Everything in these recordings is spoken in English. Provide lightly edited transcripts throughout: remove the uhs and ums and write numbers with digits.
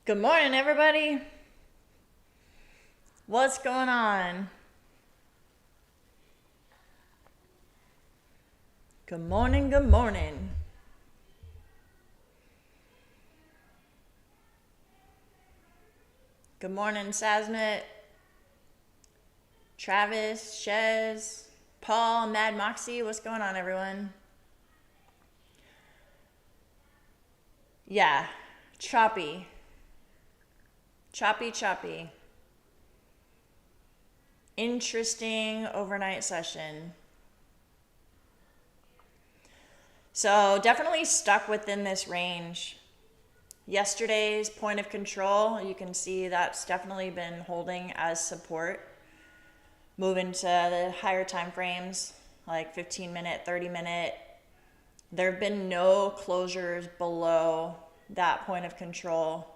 Good morning, everybody. What's going on? Good morning, good morning. Good morning, Sasmit, Travis, Shez, Paul, Mad Moxie. What's going on, everyone? Yeah, choppy. Choppy. Interesting overnight session. So definitely stuck within this range. Yesterday's point of control, you can see that's definitely been holding as support. Moving to the higher time frames, like 15 minute, 30 minute. There have been no closures below that point of control.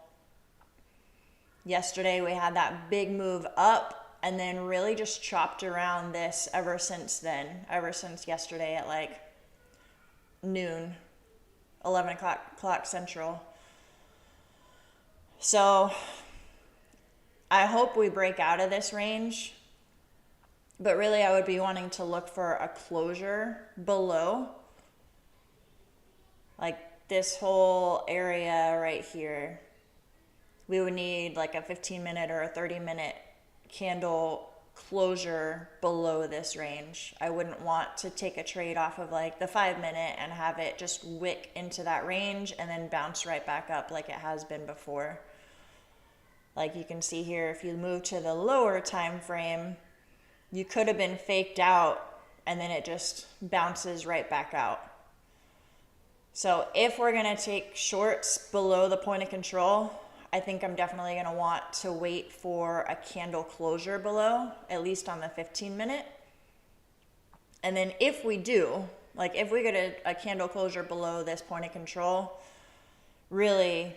Yesterday we had that big move up and then really just chopped around this ever since then, ever since yesterday at like noon, 11 o'clock central. So I hope we break out of this range, but really I would be wanting to look for a closure below, like this whole area right here. We would need like a 15 minute or a 30 minute candle closure below this range. I wouldn't want to take a trade off of like the 5 minute and have it just wick into that range and then bounce right back up like it has been before. Like you can see here, if you move to the lower time frame, you could have been faked out and then it just bounces right back out. So if we're going to take shorts below the point of control, I think I'm definitely going to want to wait for a candle closure below, at least on the 15 minute. And then if we do, like if we get a candle closure below this point of control, really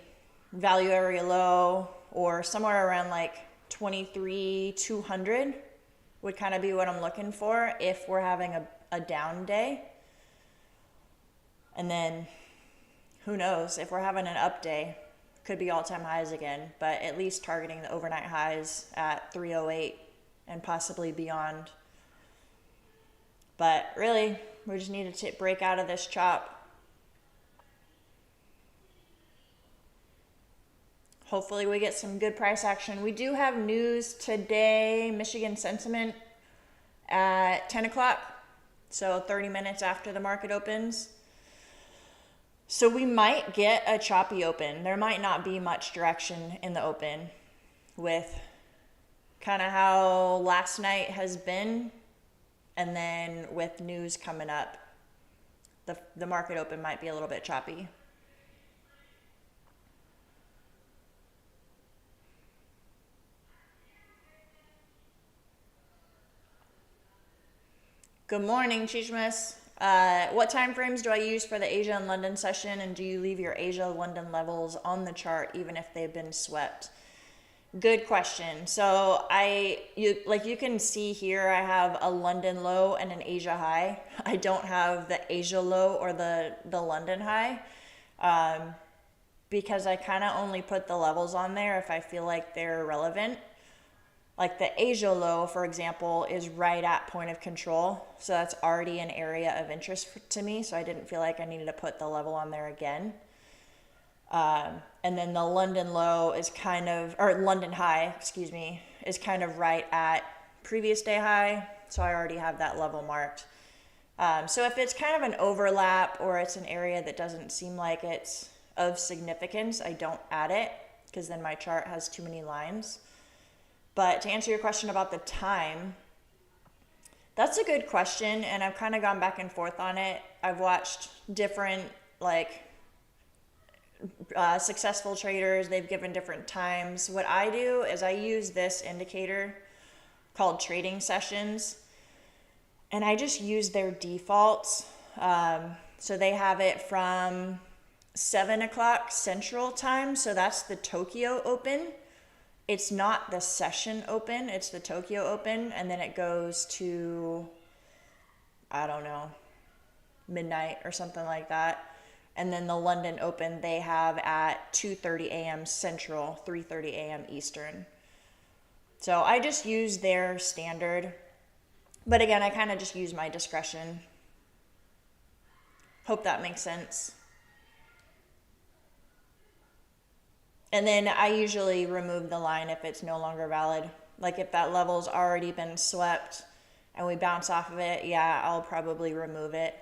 value area low or somewhere around like 23,200 would kind of be what I'm looking for if we're having a down day. And then who knows, if we're having an up day, could be all-time highs again, but at least targeting the overnight highs at 308 and possibly beyond. But really, we just need to break out of this chop. Hopefully we get some good price action. We do have news today, Michigan sentiment at 10 o'clock, so 30 minutes after the market opens. So we might get a choppy open. There might not be much direction in the open with kind of how last night has been, and then with news coming up, the market open might be a little bit choppy. Good morning, Chishmas. What time frames do I use for the Asia and London session, and do you leave your Asia-London levels on the chart even if they've been swept? Good question. So you can see here, I have a London low and an Asia high. I don't have the Asia low or the London high, because I kind of only put the levels on there if I feel like they're relevant. Like the Asia low, for example, is right at point of control. So that's already an area of interest to me. So I didn't feel like I needed to put the level on there again. And then the London low is London high, is kind of right at previous day high. So I already have that level marked. So if it's kind of an overlap or it's an area that doesn't seem like it's of significance, I don't add it because then my chart has too many lines. But to answer your question about the time, that's a good question, and I've kind of gone back and forth on it. I've watched different successful traders. They've given different times. What I do is I use this indicator called trading sessions, and I just use their defaults. So they have it from 7 o'clock Central Time, so that's the Tokyo Open. It's not the session open, it's the Tokyo Open, and then it goes to, I don't know, midnight or something like that. And then the London Open they have at 2:30 a.m. Central, 3:30 a.m. Eastern. So I just use their standard. But again, I kind of just use my discretion. Hope that makes sense. And then I usually remove the line if it's no longer valid. Like if that level's already been swept and we bounce off of it, yeah, I'll probably remove it.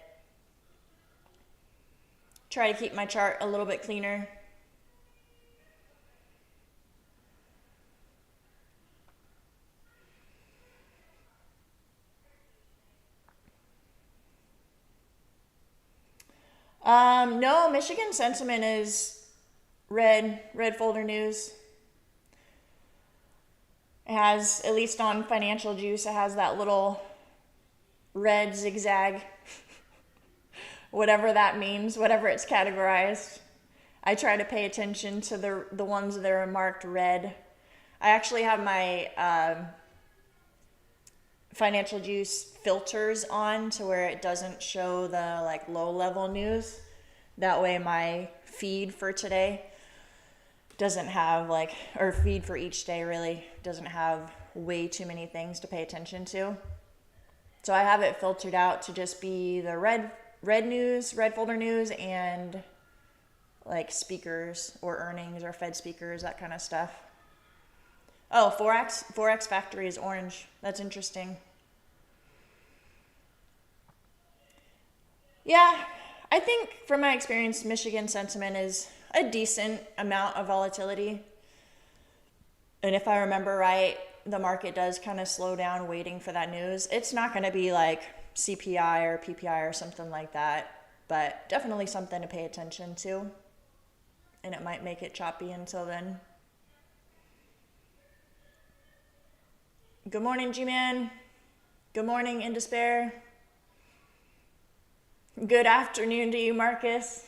Try to keep my chart a little bit cleaner. No, Michigan sentiment is red folder news. It has, at least on Financial Juice, it has that little red zigzag. Whatever that means, whatever it's categorized. I try to pay attention to the ones that are marked red. I actually have my Financial Juice filters on to where it doesn't show the like low level news. That way my feed for today doesn't have like, or feed for each day really doesn't have way too many things to pay attention to. So I have it filtered out to just be the red news, red folder news, and like speakers or earnings or Fed speakers, that kind of stuff. Oh, Forex Factory is orange. That's interesting. Yeah, I think from my experience, Michigan sentiment is a decent amount of volatility. And if I remember right, the market does kind of slow down waiting for that news. It's not going to be like CPI or PPI or something like that, but definitely something to pay attention to. And it might make it choppy until then. Good morning, G-Man. Good morning, In Despair. Good afternoon to you, Marcus.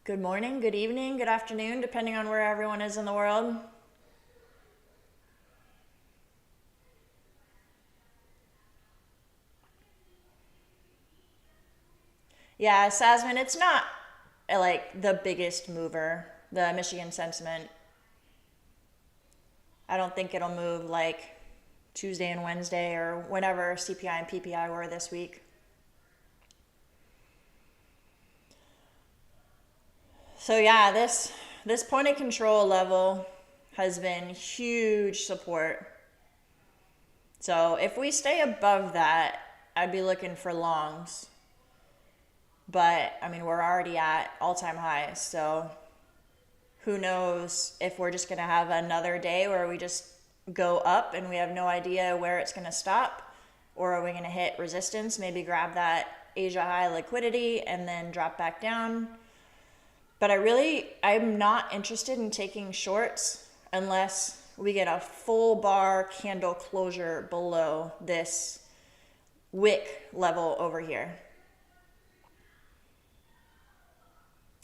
Good morning, good evening, good afternoon, depending on where everyone is in the world. Yeah, Sasman, it's not like the biggest mover, the Michigan sentiment. I don't think it'll move like Tuesday and Wednesday or whenever CPI and PPI were this week. So yeah, this point of control level has been huge support. So if we stay above that, I'd be looking for longs. But I mean, we're already at all-time highs, so who knows if we're just going to have another day where we just go up and we have no idea where it's going to stop, or are we going to hit resistance, maybe grab that Asia high liquidity and then drop back down. But I'm not interested in taking shorts unless we get a full bar candle closure below this wick level over here.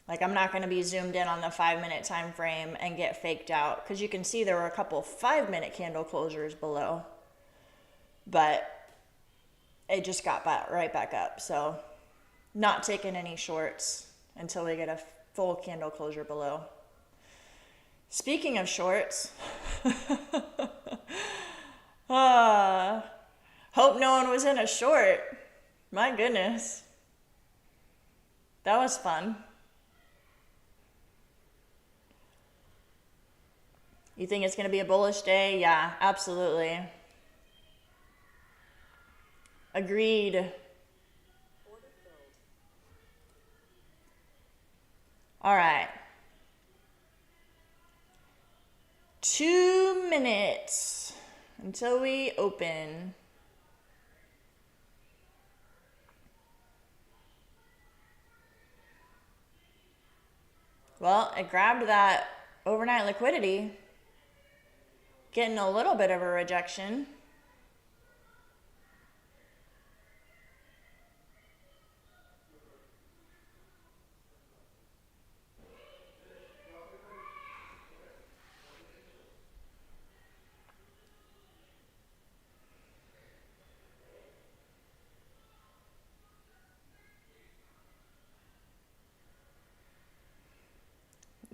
Like, I'm not going to be zoomed in on the 5-minute time frame and get faked out, because you can see there were a couple 5-minute candle closures below, but it just got right back up. So not taking any shorts until we get a full candle closure below. Speaking of shorts, hope no one was in a short. My goodness. That was fun. You think it's going to be a bullish day? Yeah, absolutely. Agreed. All right. 2 minutes until we open. Well, it grabbed that overnight liquidity, getting a little bit of a rejection.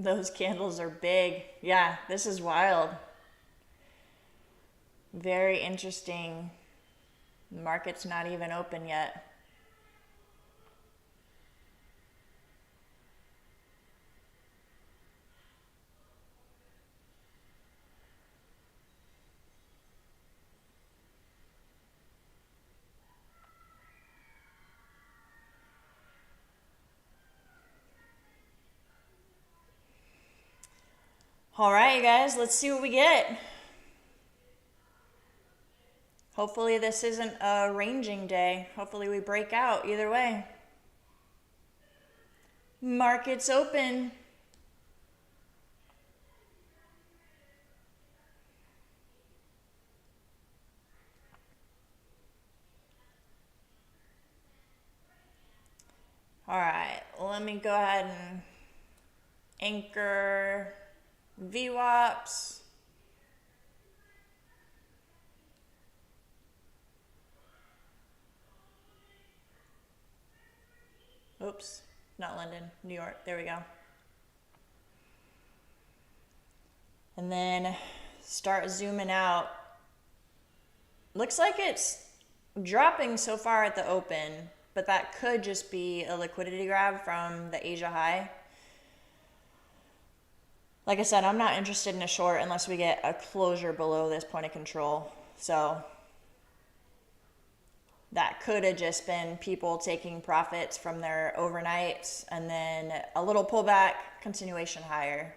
Those candles are big. Yeah, this is wild. Very interesting. The market's not even open yet. All right, you guys, let's see what we get. Hopefully this isn't a ranging day. Hopefully we break out either way. Market's open. All right, let me go ahead and anchor VWAPs. Oops, not London, New York. There we go. And then start zooming out. Looks like it's dropping so far at the open, but that could just be a liquidity grab from the Asia high. Like I said, I'm not interested in a short unless we get a closure below this point of control. So that could have just been people taking profits from their overnights and then a little pullback, continuation higher.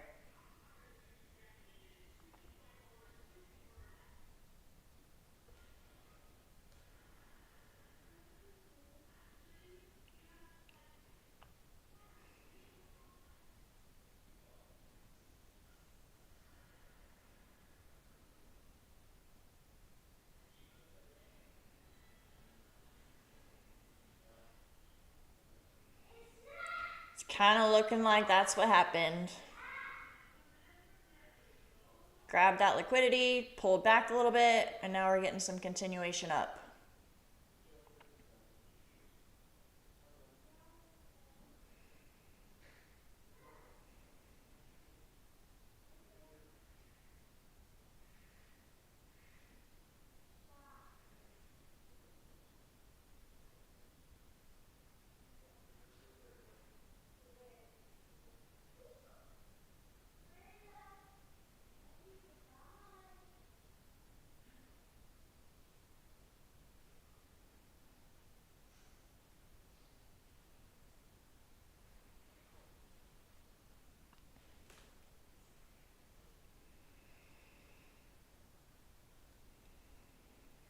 Kind of looking like that's what happened. Grabbed that liquidity, pulled back a little bit, and now we're getting some continuation up.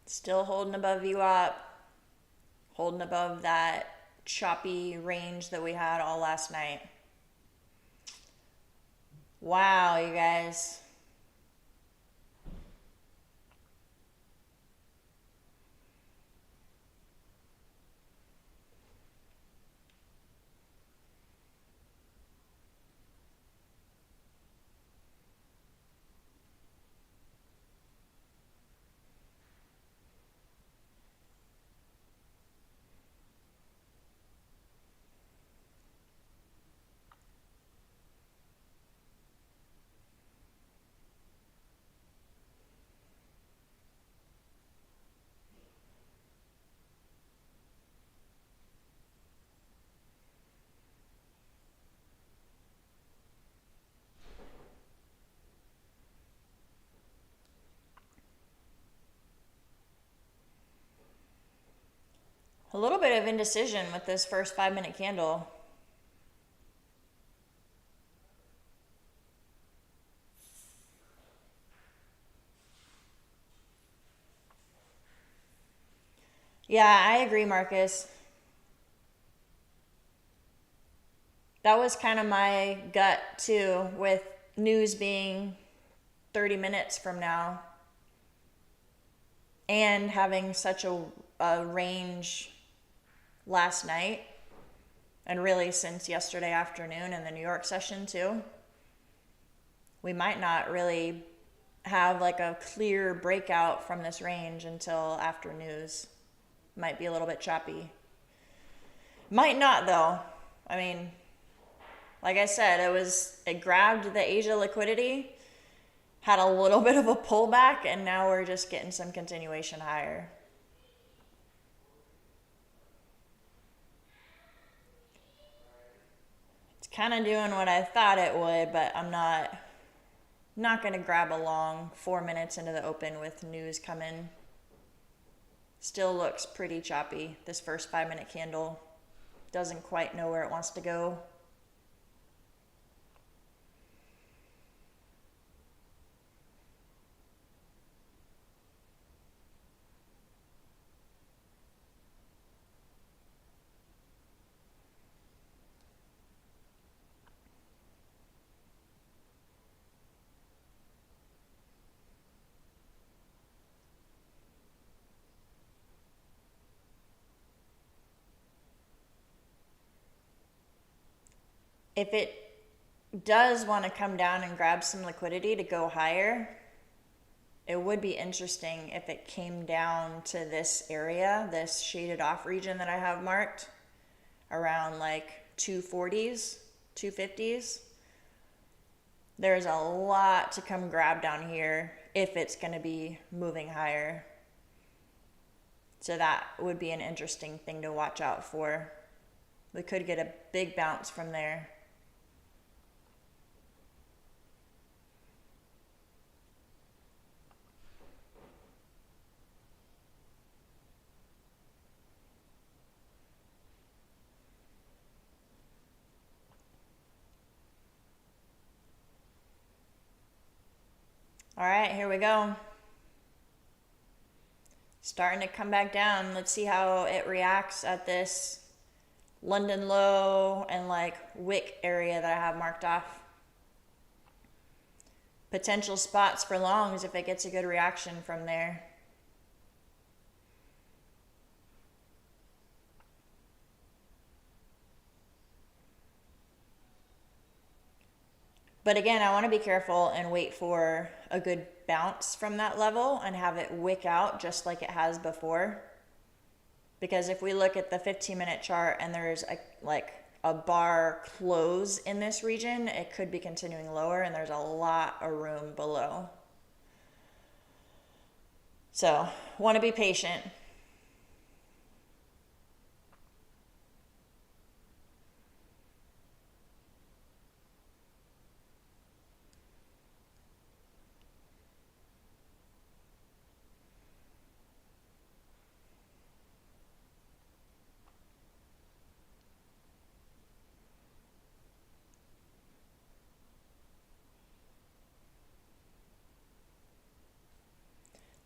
Still holding above VWAP, holding above that choppy range that we had all last night. Wow, you guys. A little bit of indecision with this first 5-minute candle. Yeah, I agree, Marcus. That was kind of my gut too, with news being 30 minutes from now and having such a range last night and really since yesterday afternoon and the New York session too. We might not really have like a clear breakout from this range until after news. Might be a little bit choppy. Might not though. I mean, Like I said, it grabbed the Asia liquidity, had a little bit of a pullback, and now we're just getting some continuation higher. It's kind of doing what I thought it would, but I'm not going to grab a long 4 minutes into the open with news coming. Still looks pretty choppy. This first 5-minute candle doesn't quite know where it wants to go. If it does want to come down and grab some liquidity to go higher, it would be interesting if it came down to this area, this shaded off region that I have marked, around like 240s, 250s. There's a lot to come grab down here if it's going to be moving higher. So that would be an interesting thing to watch out for. We could get a big bounce from there. All right, here we go. Starting to come back down. Let's see how it reacts at this London low and like wick area that I have marked off. Potential spots for longs if it gets a good reaction from there. But again, I want to be careful and wait for a good bounce from that level and have it wick out just like it has before. Because if we look at the 15-minute chart and there's a bar close in this region, it could be continuing lower and there's a lot of room below. So, want to be patient.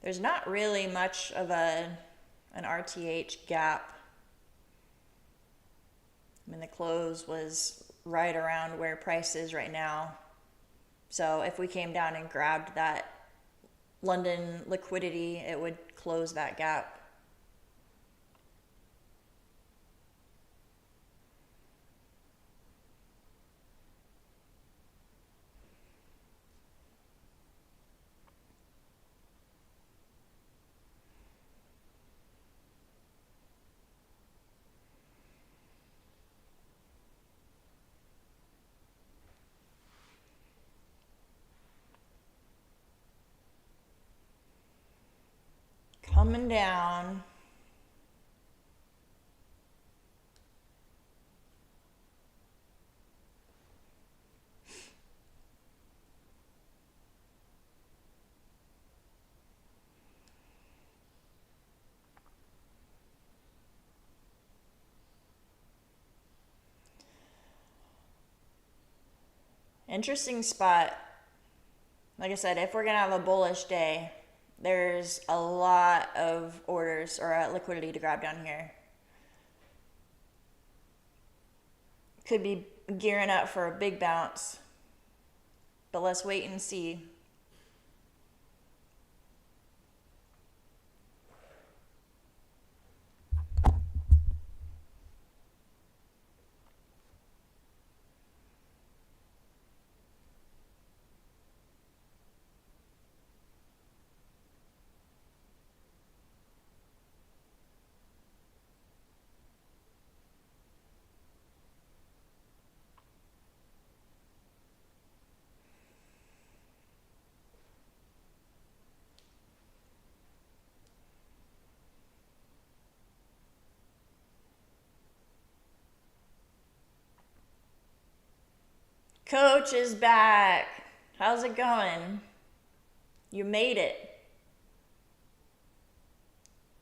There's not really much of an RTH gap. I mean, the close was right around where price is right now. So if we came down and grabbed that London liquidity, it would close that gap. Coming down. Interesting spot. Like I said, if we're going to have a bullish day, there's a lot of orders or liquidity to grab down here. Could be gearing up for a big bounce, but let's wait and see. Coach is back. How's it going? You made it.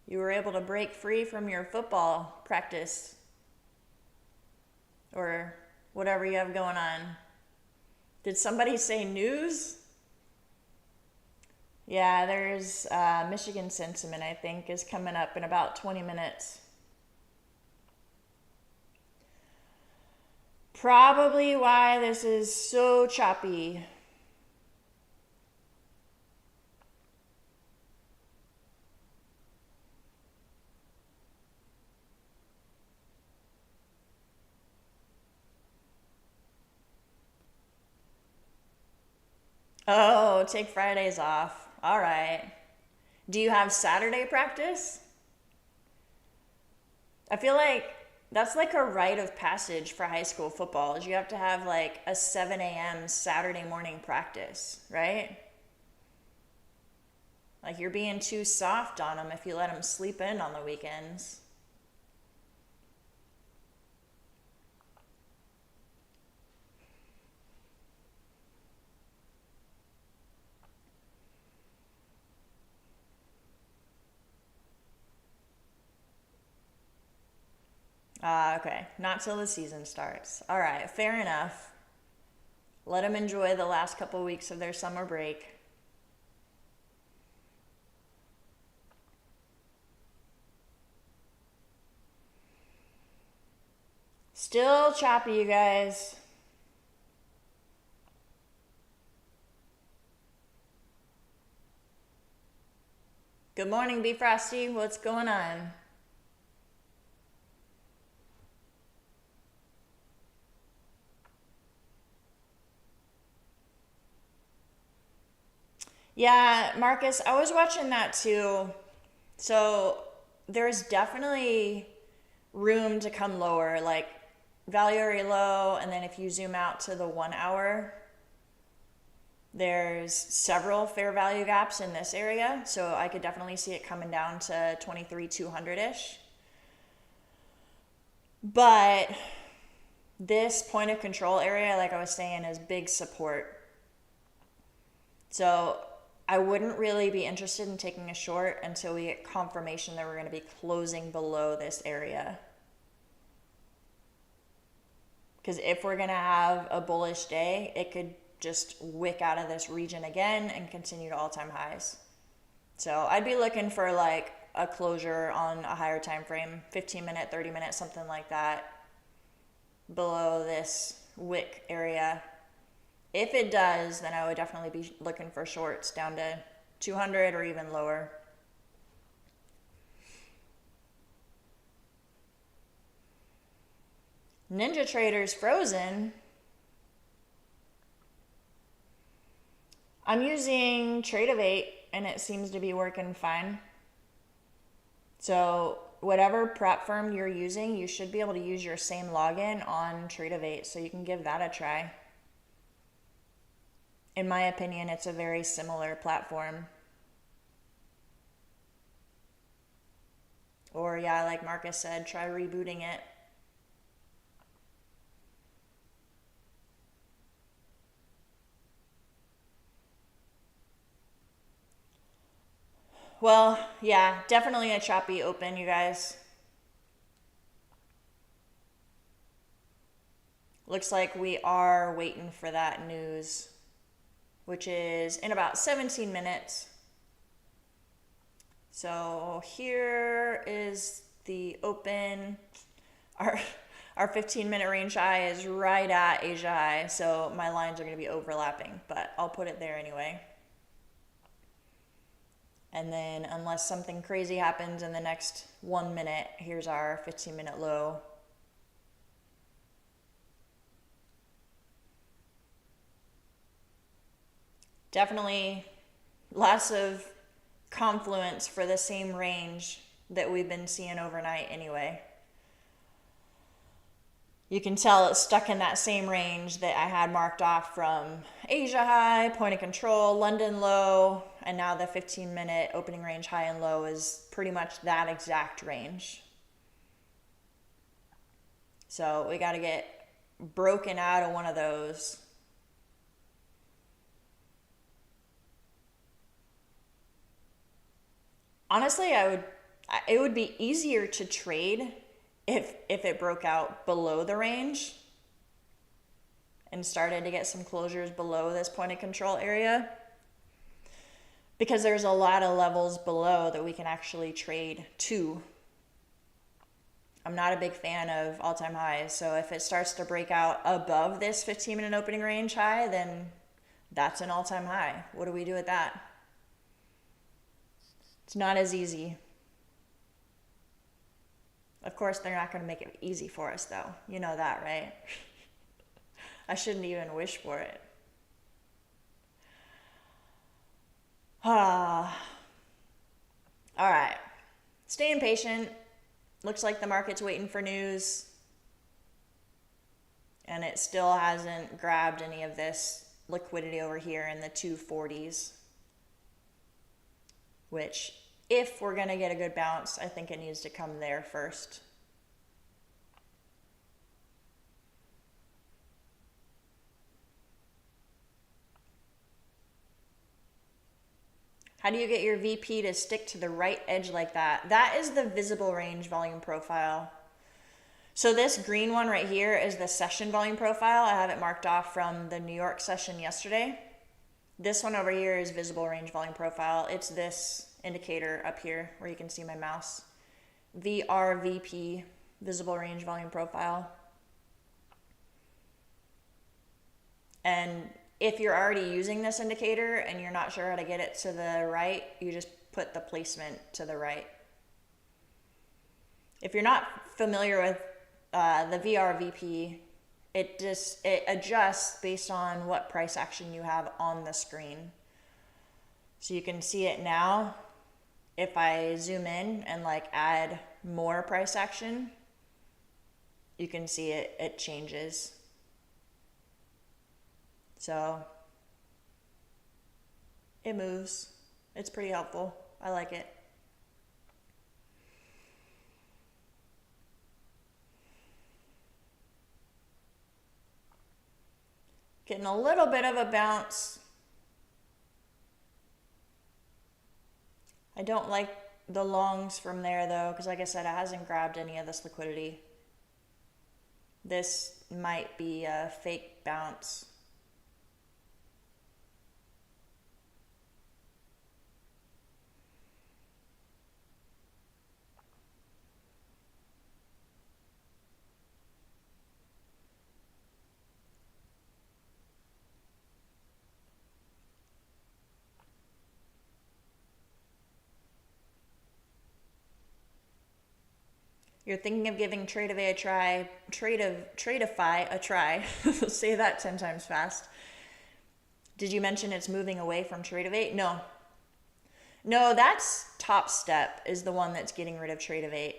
You were able to break free from your football practice or whatever you have going on. Did somebody say news? Yeah, there's Michigan Sentiment, I think, is coming up in about 20 minutes. Probably why this is so choppy. Oh, take Fridays off. All right. Do you have Saturday practice? I feel like that's like a rite of passage for high school football. Is you have to have like a 7 a.m. Saturday morning practice, right? Like you're being too soft on them if you let them sleep in on the weekends. Okay. Not till the season starts. All right. Fair enough. Let them enjoy the last couple weeks of their summer break. Still choppy, you guys. Good morning, B Frosty. What's going on? Yeah, Marcus, I was watching that too. So there's definitely room to come lower, like value area low, and then if you zoom out to the 1 hour, there's several fair value gaps in this area. So I could definitely see it coming down to 23,200-ish. But this point of control area, like I was saying, is big support. So I wouldn't really be interested in taking a short until we get confirmation that we're going to be closing below this area. Because if we're going to have a bullish day, it could just wick out of this region again and continue to all-time highs. So I'd be looking for like a closure on a higher time frame, 15 minute, 30 minute, something like that, below this wick area. If it does, then I would definitely be looking for shorts down to 200 or even lower. Ninja Trader's frozen. I'm using Trade of 8 and it seems to be working fine. So whatever prep firm you're using, you should be able to use your same login on Trade of 8, so you can give that a try. In my opinion, it's a very similar platform. Or yeah, like Marcus said, try rebooting it. Well, yeah, definitely a choppy open, you guys. Looks like we are waiting for that news, which is in about 17 minutes. So here is the open. Our 15-minute range high is right at Asia high, so my lines are going to be overlapping, but I'll put it there anyway. And then unless something crazy happens in the next 1 minute, here's our 15-minute low. Definitely lots of confluence for the same range that we've been seeing overnight anyway. You can tell it's stuck in that same range that I had marked off from Asia high, point of control, London low, and now the 15-minute opening range high and low is pretty much that exact range. So we got to get broken out of one of those Honestly, it would be easier to trade if it broke out below the range and started to get some closures below this point of control area, because there's a lot of levels below that we can actually trade to. I'm not a big fan of all-time highs, so if it starts to break out above this 15-minute opening range high, then that's an all-time high. What do we do with that? It's not as easy. Of course, they're not going to make it easy for us, though. You know that, right? I shouldn't even wish for it. All right. Staying patient. Looks like the market's waiting for news. And it still hasn't grabbed any of this liquidity over here in the 240s. Which, if we're going to get a good bounce, I think it needs to come there first. How do you get your VP to stick to the right edge like that? That is the visible range volume profile. So this green one right here is the session volume profile. I have it marked off from the New York session yesterday. This one over here is visible range volume profile. It's this indicator up here where you can see my mouse. VRVP, visible range volume profile. And if you're already using this indicator and you're not sure how to get it to the right, you just put the placement to the right. If you're not familiar with the VRVP, it adjusts based on what price action you have on the screen. So you can see it now. If I zoom in and like add more price action, you can see it changes. So it moves. It's pretty helpful. I like it. Getting a little bit of a bounce. I don't like the longs from there though, because like I said, it hasn't grabbed any of this liquidity. This might be a fake bounce. You're thinking of giving Tradeify a try. Say that 10 times fast. Did you mention it's moving away from Tradeify? No. No, that's Top Step is the one that's getting rid of Tradeify.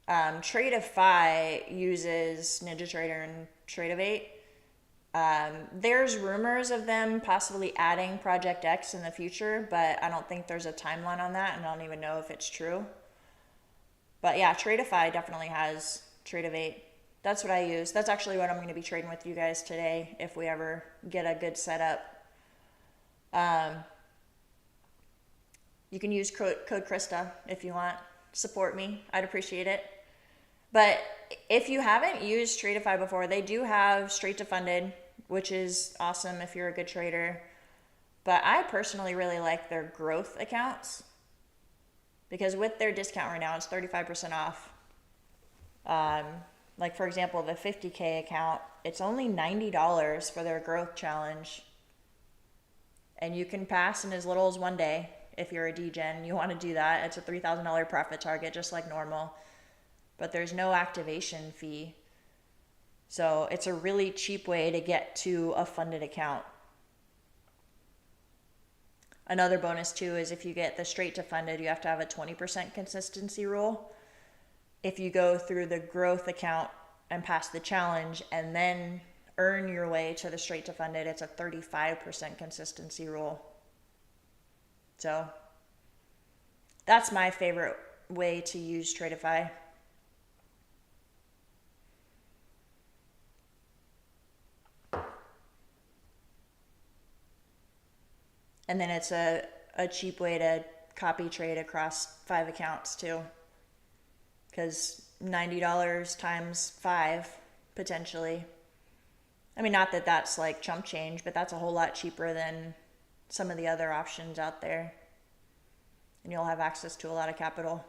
Tradeify uses NinjaTrader and Tradeify. There's rumors of them possibly adding Project X in the future, but I don't think there's a timeline on that, and I don't even know if it's true. But yeah, Tradeify definitely has Tradeify. That's what I use. That's actually what I'm going to be trading with you guys today if we ever get a good setup. You can use code Krista if you want. Support me. I'd appreciate it. But if you haven't used Tradeify before, they do have straight to funded, which is awesome if you're a good trader. But I personally really like their growth accounts, because with their discount right now, it's 35% off. Like for example, the 50K account, it's only $90 for their growth challenge. And you can pass in as little as one day if you're a DGen. You want to do that. It's a $3,000 profit target, just like normal. But there's no activation fee. So it's a really cheap way to get to a funded account. Another bonus too is if you get the straight to funded, you have to have a 20% consistency rule. If you go through the growth account and pass the challenge and then earn your way to the straight to funded, it's a 35% consistency rule. So that's my favorite way to use Tradeify. And then it's a cheap way to copy trade across 5 accounts too. Because $90 times 5, potentially. I mean, not that that's like chump change, but that's a whole lot cheaper than some of the other options out there. And you'll have access to a lot of capital.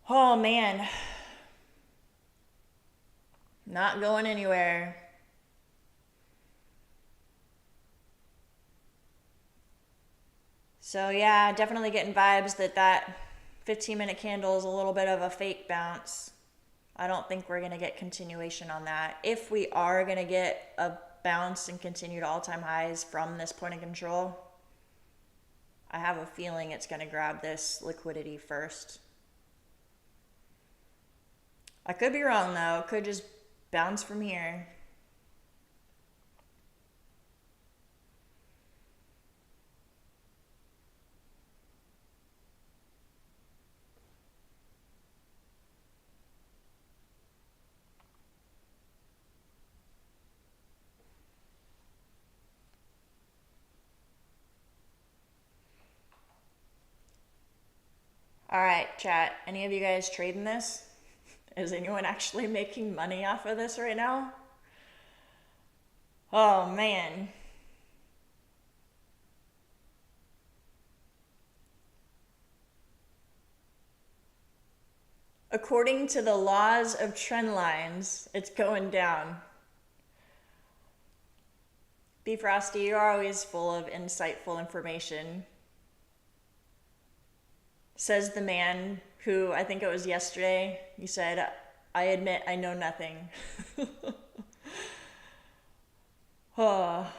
Oh man. Not going anywhere. So yeah, definitely getting vibes that 15-minute candle is a little bit of a fake bounce. I don't think we're going to get continuation on that. If we are going to get a bounce and continue to all-time highs from this point of control, I have a feeling it's going to grab this liquidity first. I could be wrong though. It could just bounce from here. All right, chat. Any of you guys trading this? Is anyone actually making money off of this right now? Oh man. According to the laws of trend lines, it's going down. B Frosty, you're always full of insightful information. Says the man who, I think it was yesterday, you said, I admit I know nothing. Oh.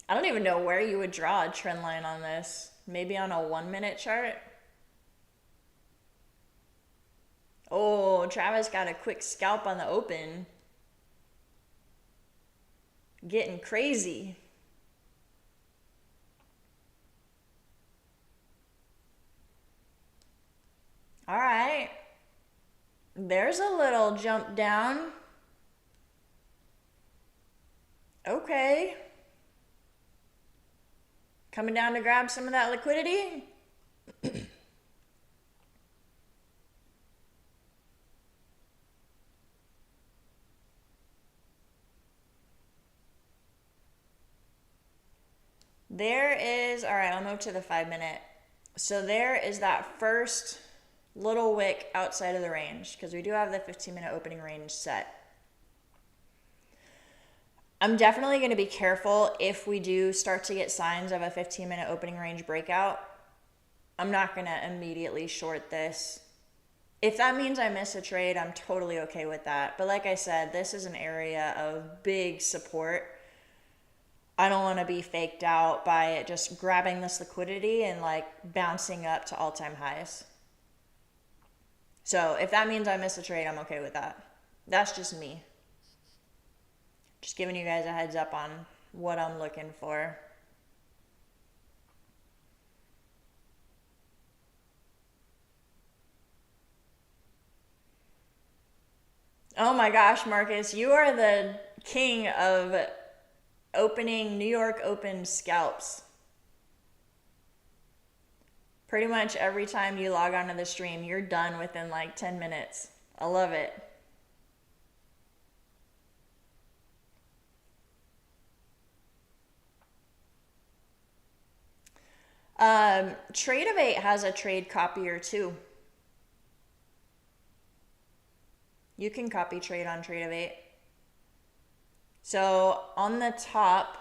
I don't even know where you would draw a trend line on this. Maybe on a 1-minute chart? Oh, Travis got a quick scalp on the open. Getting crazy. All right. There's a little jump down. Okay. Coming down to grab some of that liquidity. There is, all right, I'll move to the 5-minute. So there is that first little wick outside of the range, because we do have the 15-minute opening range set. I'm definitely going to be careful if we do start to get signs of a 15-minute opening range breakout. I'm not going to immediately short this. If that means I miss a trade, I'm totally okay with that. But like I said, this is an area of big support. I don't want to be faked out by it just grabbing this liquidity and like bouncing up to all-time highs. So if that means I miss a trade, I'm okay with that. That's just me. Just giving you guys a heads up on what I'm looking for. Oh my gosh, Marcus, you are the king of opening New York Open scalps. Pretty much every time you log onto the stream, you're done within like 10 minutes. I love it. Tradeovate has a trade copier too. You can copy trade on Tradeovate. So on the top,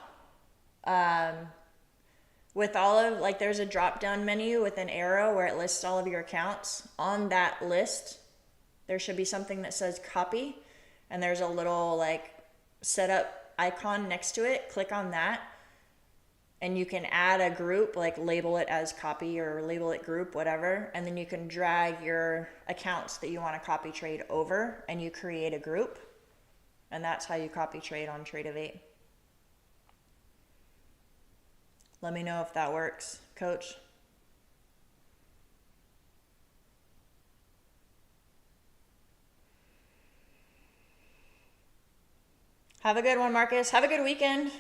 with all of, like there's a drop down menu with an arrow where it lists all of your accounts. On that list, there should be something that says copy, and there's a little like setup icon next to it. Click on that, and you can add a group, like label it as copy or label it group, whatever. And then you can drag your accounts that you want to copy trade over, and you create a group. And that's how you copy trade on Tradeovate. Let me know if that works, coach. Have a good one, Marcus. Have a good weekend.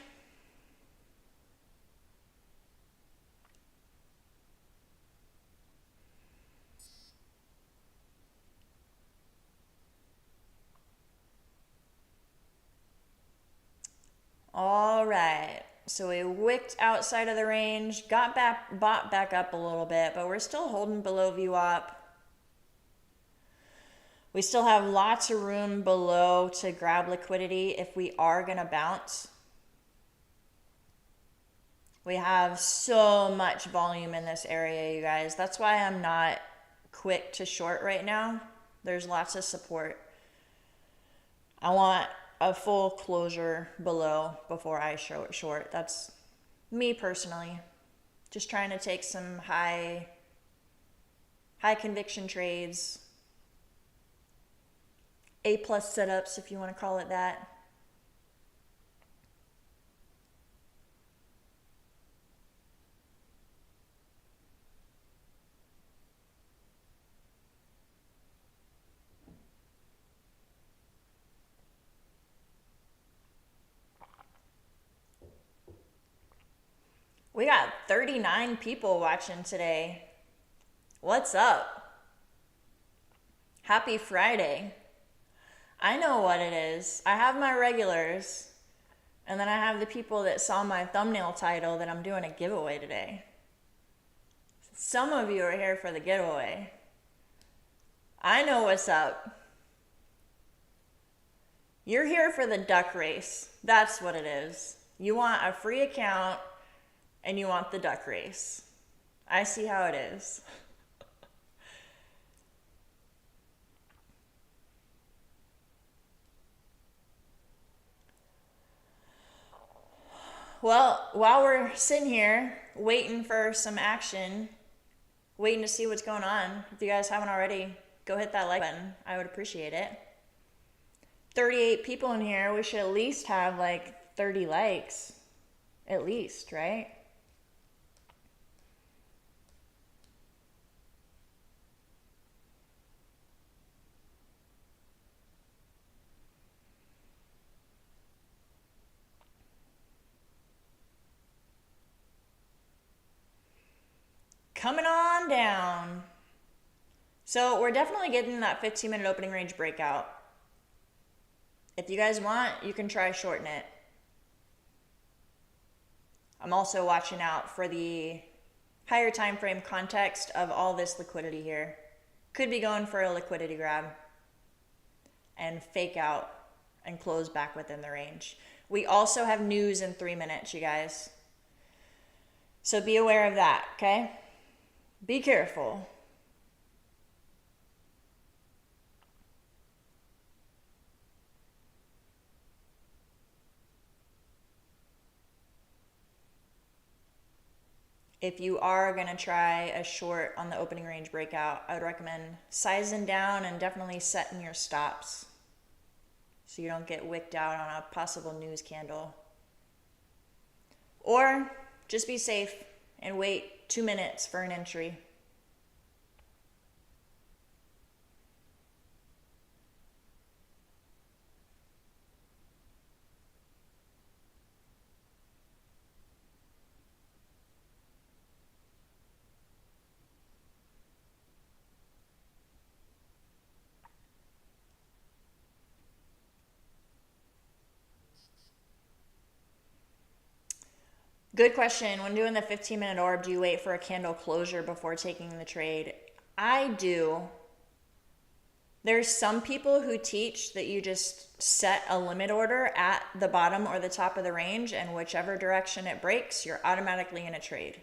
All right. So we wicked outside of the range, bought back up a little bit, but we're still holding below VWAP. We still have lots of room below to grab liquidity if we are going to bounce. We have so much volume in this area, you guys. That's why I'm not quick to short right now. There's lots of support. I want a full closure below before I short. That's me personally. Just trying to take some high conviction trades. A+ setups, if you want to call it that. We got 39 people watching today. What's up? Happy Friday. I know what it is. I have my regulars, and then I have the people that saw my thumbnail title that I'm doing a giveaway today. Some of you are here for the giveaway. I know what's up. You're here for the duck race. That's what it is. You want a free account and you want the duck race. I see how it is. Well, while we're sitting here waiting for some action, waiting to see what's going on, if you guys haven't already, go hit that like button. I would appreciate it. 38 people in here. We should at least have like 30 likes. At least, right? Coming on down. So we're definitely getting that 15-minute opening range breakout. If you guys want, you can try shorting it. I'm also watching out for the higher time frame context of all this liquidity here. Could be going for a liquidity grab and fake out and close back within the range. We also have news in 3 minutes, you guys. So be aware of that, okay? Be careful. If you are going to try a short on the opening range breakout, I would recommend sizing down and definitely setting your stops so you don't get wicked out on a possible news candle. Or just be safe and wait 2 minutes for an entry. Good question. When doing the 15-minute orb, do you wait for a candle closure before taking the trade? I do. There's some people who teach that you just set a limit order at the bottom or the top of the range, and whichever direction it breaks, you're automatically in a trade.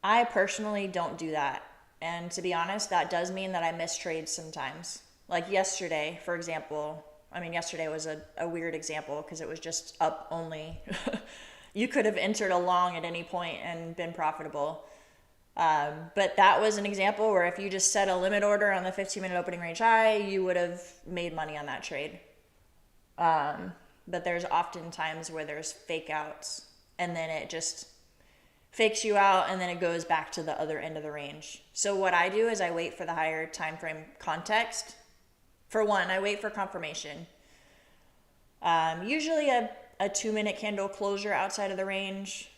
I personally don't do that. And to be honest, that does mean that I miss trades sometimes. Like yesterday, for example. I mean, yesterday was a weird example because it was just up only. You could have entered a long at any point and been profitable. But that was an example where if you just set a limit order on the 15-minute opening range high, you would have made money on that trade. But there's often times where there's fake outs and then it just fakes you out and then it goes back to the other end of the range. So what I do is I wait for the higher time frame context. For one, I wait for confirmation. Usually a 2-minute candle closure outside of the range,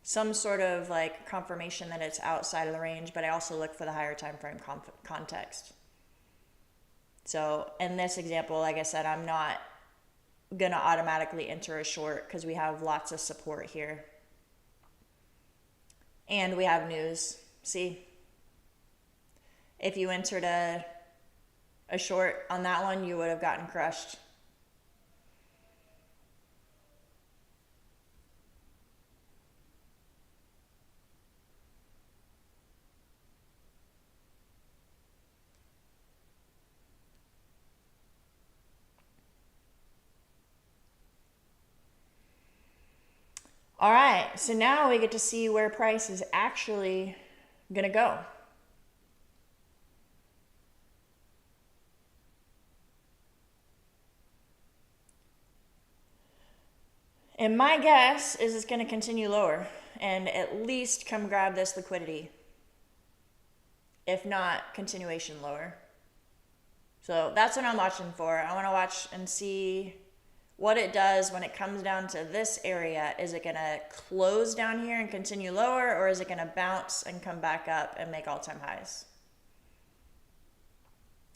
some sort of like confirmation that it's outside of the range, but I also look for the higher time frame context. So in this example, like I said, I'm not gonna automatically enter a short because we have lots of support here. And we have news. See? If you entered a short on that one, you would have gotten crushed. All right, so now we get to see where price is actually gonna go. And my guess is it's gonna continue lower and at least come grab this liquidity. If not, continuation lower. So that's what I'm watching for. I wanna watch and see what it does when it comes down to this area. Is it gonna close down here and continue lower, or is it gonna bounce and come back up and make all-time highs?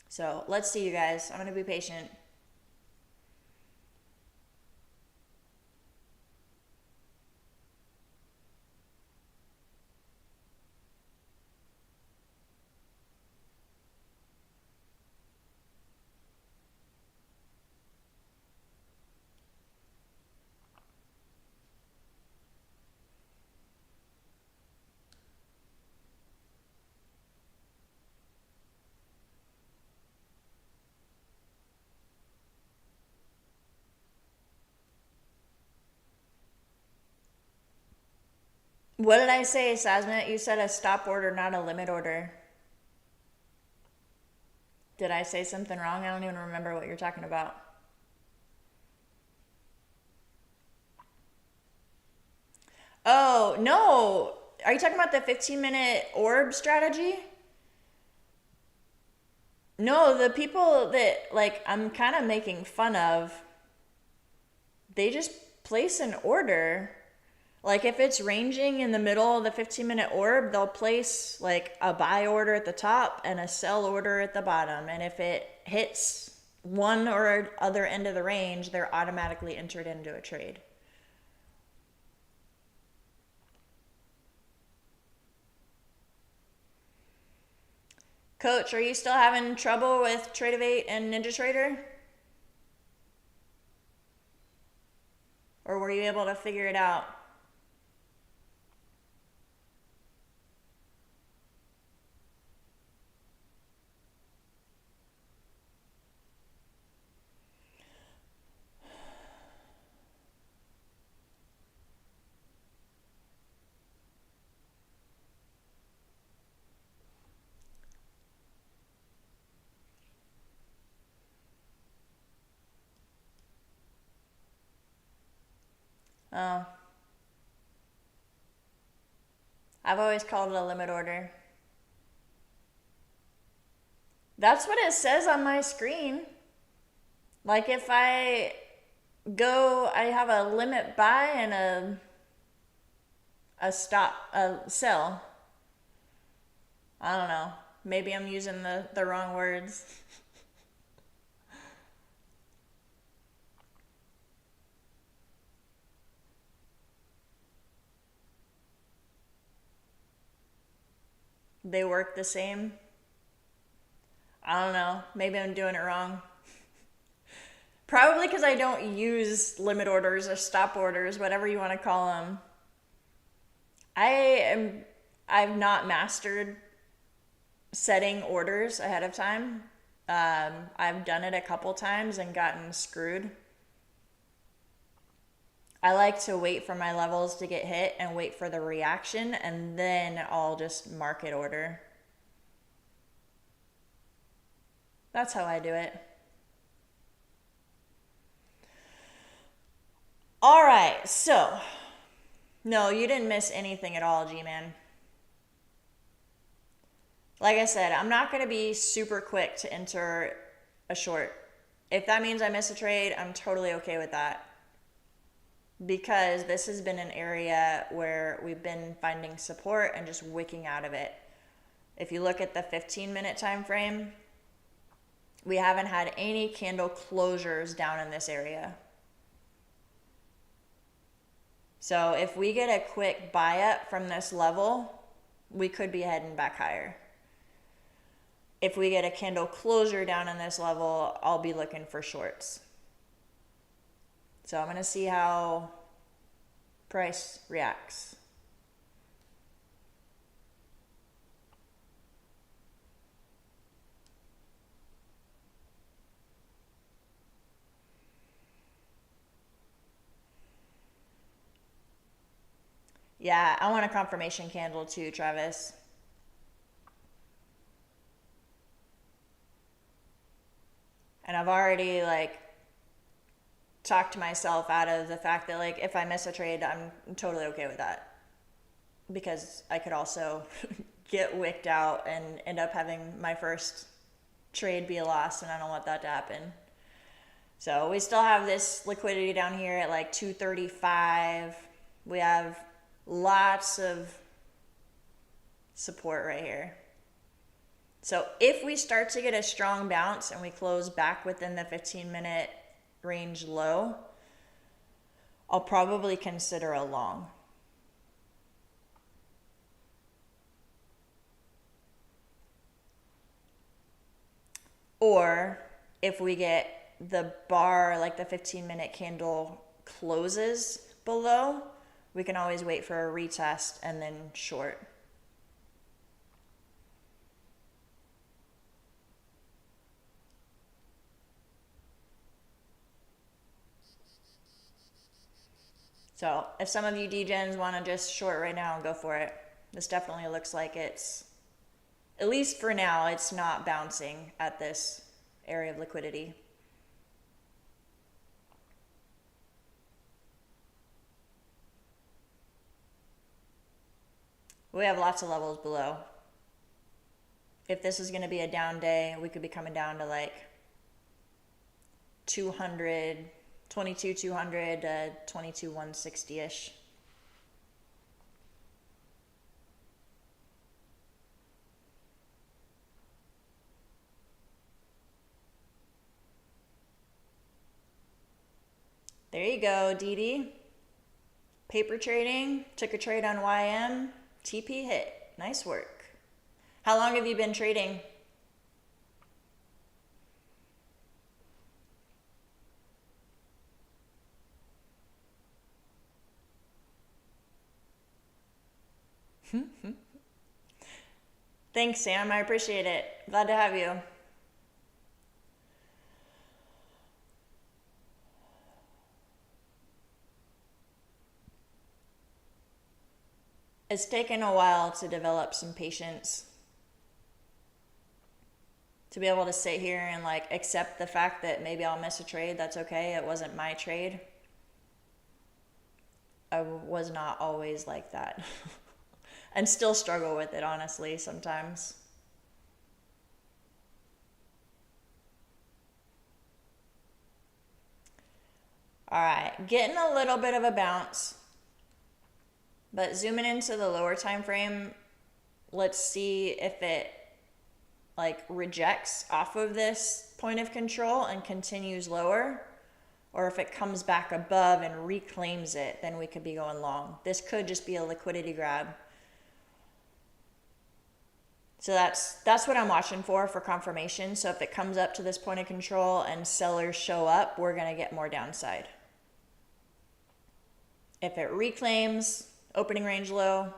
So let's see, you guys. I'm gonna be patient. What did I say, Sasnet? You said a stop order, not a limit order. Did I say something wrong? I don't even remember what you're talking about. Oh, no. Are you talking about the 15-minute orb strategy? No, the people that, like, I'm kind of making fun of, they just place an order. Like, if it's ranging in the middle of the 15-minute orb, they'll place like a buy order at the top and a sell order at the bottom. And if it hits one or other end of the range, they're automatically entered into a trade. Coach, are you still having trouble with Trade of 8 and NinjaTrader? Or were you able to figure it out? Oh. I've always called it a limit order. That's what it says on my screen. Like, if I go, I have a limit buy and a sell. I don't know. Maybe I'm using the wrong words. They work the same. I don't know. Maybe I'm doing it wrong. Probably because I don't use limit orders or stop orders, whatever you want to call them. I've not mastered setting orders ahead of time. I've done it a couple times and gotten screwed. I like to wait for my levels to get hit and wait for the reaction, and then I'll just market order. That's how I do it. All right, so no, you didn't miss anything at all, G-Man. Like I said, I'm not going to be super quick to enter a short. If that means I miss a trade, I'm totally okay with that. Because this has been an area where we've been finding support and just wicking out of it. If you look at the 15-minute time frame, we haven't had any candle closures down in this area. So if we get a quick buy up from this level, we could be heading back higher. If we get a candle closure down on this level, I'll be looking for shorts. So I'm going to see how price reacts. Yeah, I want a confirmation candle too, Travis. And I've already like talked myself out of the fact that like if I miss a trade, I'm totally okay with that. Because I could also get wicked out and end up having my first trade be a loss, and I don't want that to happen. So we still have this liquidity down here at like 235. We have lots of support right here. So if we start to get a strong bounce and we close back within the 15-minute range low, I'll probably consider a long. Or if we get the bar, like the 15-minute candle closes below, we can always wait for a retest and then short. So if some of you degens want to just short right now, go for it. This definitely looks like it's, at least for now, it's not bouncing at this area of liquidity. We have lots of levels below. If this is going to be a down day, we could be coming down to like 200, 22,200 to 22,160-ish. There you go, Dee. Paper trading, took a trade on YM, TP hit. Nice work. How long have you been trading? Thanks, Sam. I appreciate it. Glad to have you. It's taken a while to develop some patience, to be able to sit here and like accept the fact that maybe I'll miss a trade. That's okay. It wasn't my trade. I was not always like that. And still struggle with it, honestly, sometimes. All right, getting a little bit of a bounce, but zooming into the lower time frame, let's see if it like rejects off of this point of control and continues lower, or if it comes back above and reclaims it, then we could be going long. This could just be a liquidity grab. So that's what I'm watching for confirmation. So if it comes up to this point of control and sellers show up, we're going to get more downside. If it reclaims opening range low,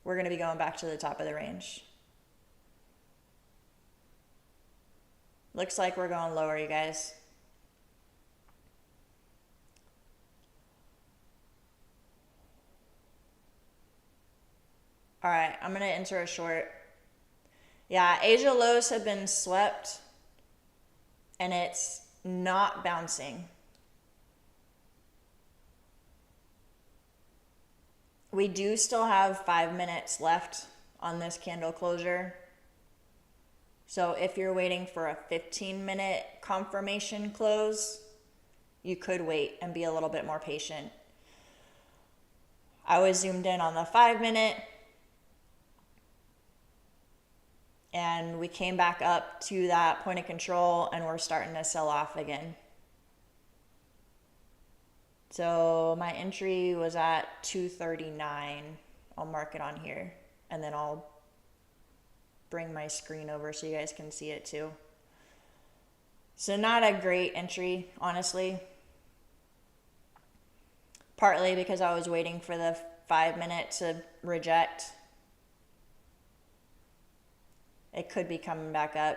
we're going to be going back to the top of the range. Looks like we're going lower, you guys. All right, I'm going to enter a short. Yeah, Asia lows have been swept and it's not bouncing. We do still have 5 minutes left on this candle closure. So if you're waiting for a 15-minute confirmation close, you could wait and be a little bit more patient. I was zoomed in on the 5-minute, and we came back up to that point of control and we're starting to sell off again. So my entry was at 239. I'll mark it on here, and then I'll bring my screen over so you guys can see it too. So not a great entry, honestly. Partly because I was waiting for the 5 minute to reject. It could be coming back up.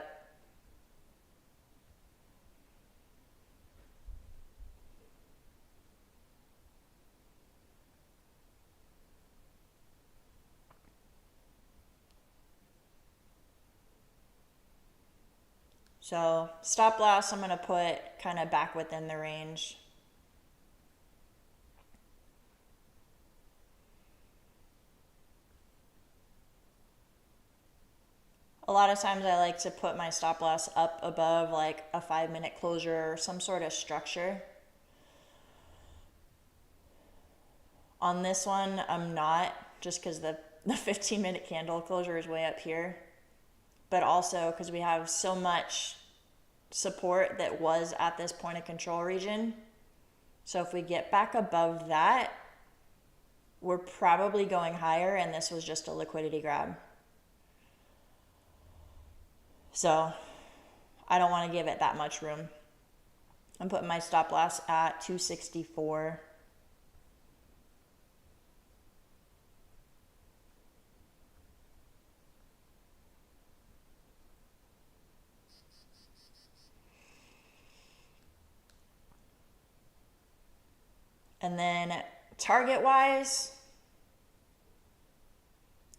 So stop loss I'm going to put kind of back within the range. A lot of times I like to put my stop loss up above like a 5 minute closure or some sort of structure. On this one, I'm not, just because the 15 minute candle closure is way up here. But also because we have so much support that was at this point of control region. So if we get back above that, we're probably going higher, and this was just a liquidity grab. So I don't want to give it that much room. I'm putting my stop loss at 264. And then target wise,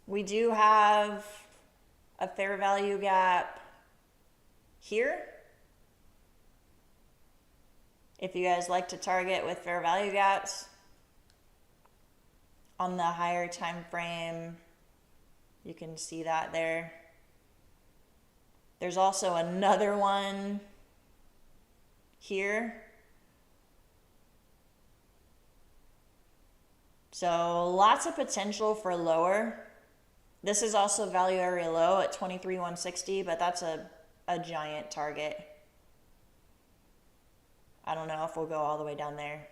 we do have a fair value gap here. If you guys like to target with fair value gaps on the higher time frame, you can see that there. There's also another one here. So lots of potential for lower. This is also value area low at 23,160, but that's a giant target. I don't know if we'll go all the way down there.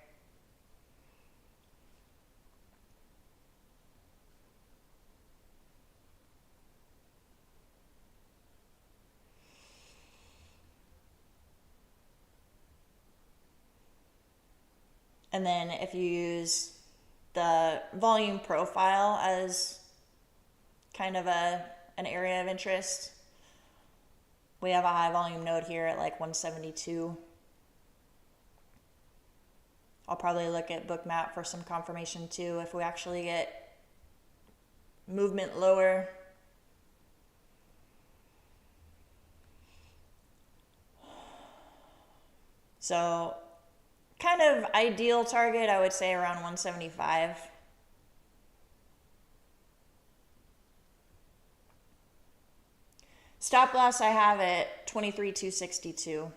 And then if you use the volume profile as kind of an area of interest, we have a high volume node here at like 172. I'll probably look at Bookmap for some confirmation too if we actually get movement lower. So kind of ideal target, I would say around 175. Stop loss I have at 23,262.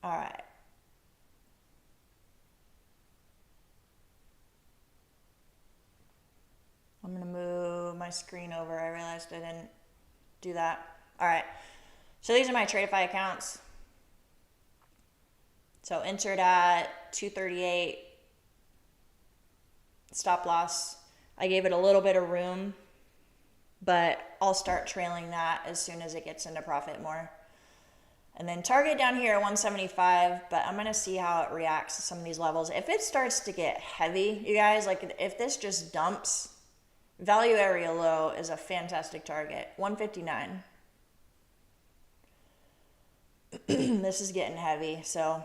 All right. I'm going to move my screen over. I realized I didn't do that. All right. So these are my Tradeify accounts. So entered at 238. Stop loss. I gave it a little bit of room, but I'll start trailing that as soon as it gets into profit more. And then target down here at 175, but I'm going to see how it reacts to some of these levels. If it starts to get heavy, you guys, like if this just dumps, value area low is a fantastic target. 159. This is getting heavy, so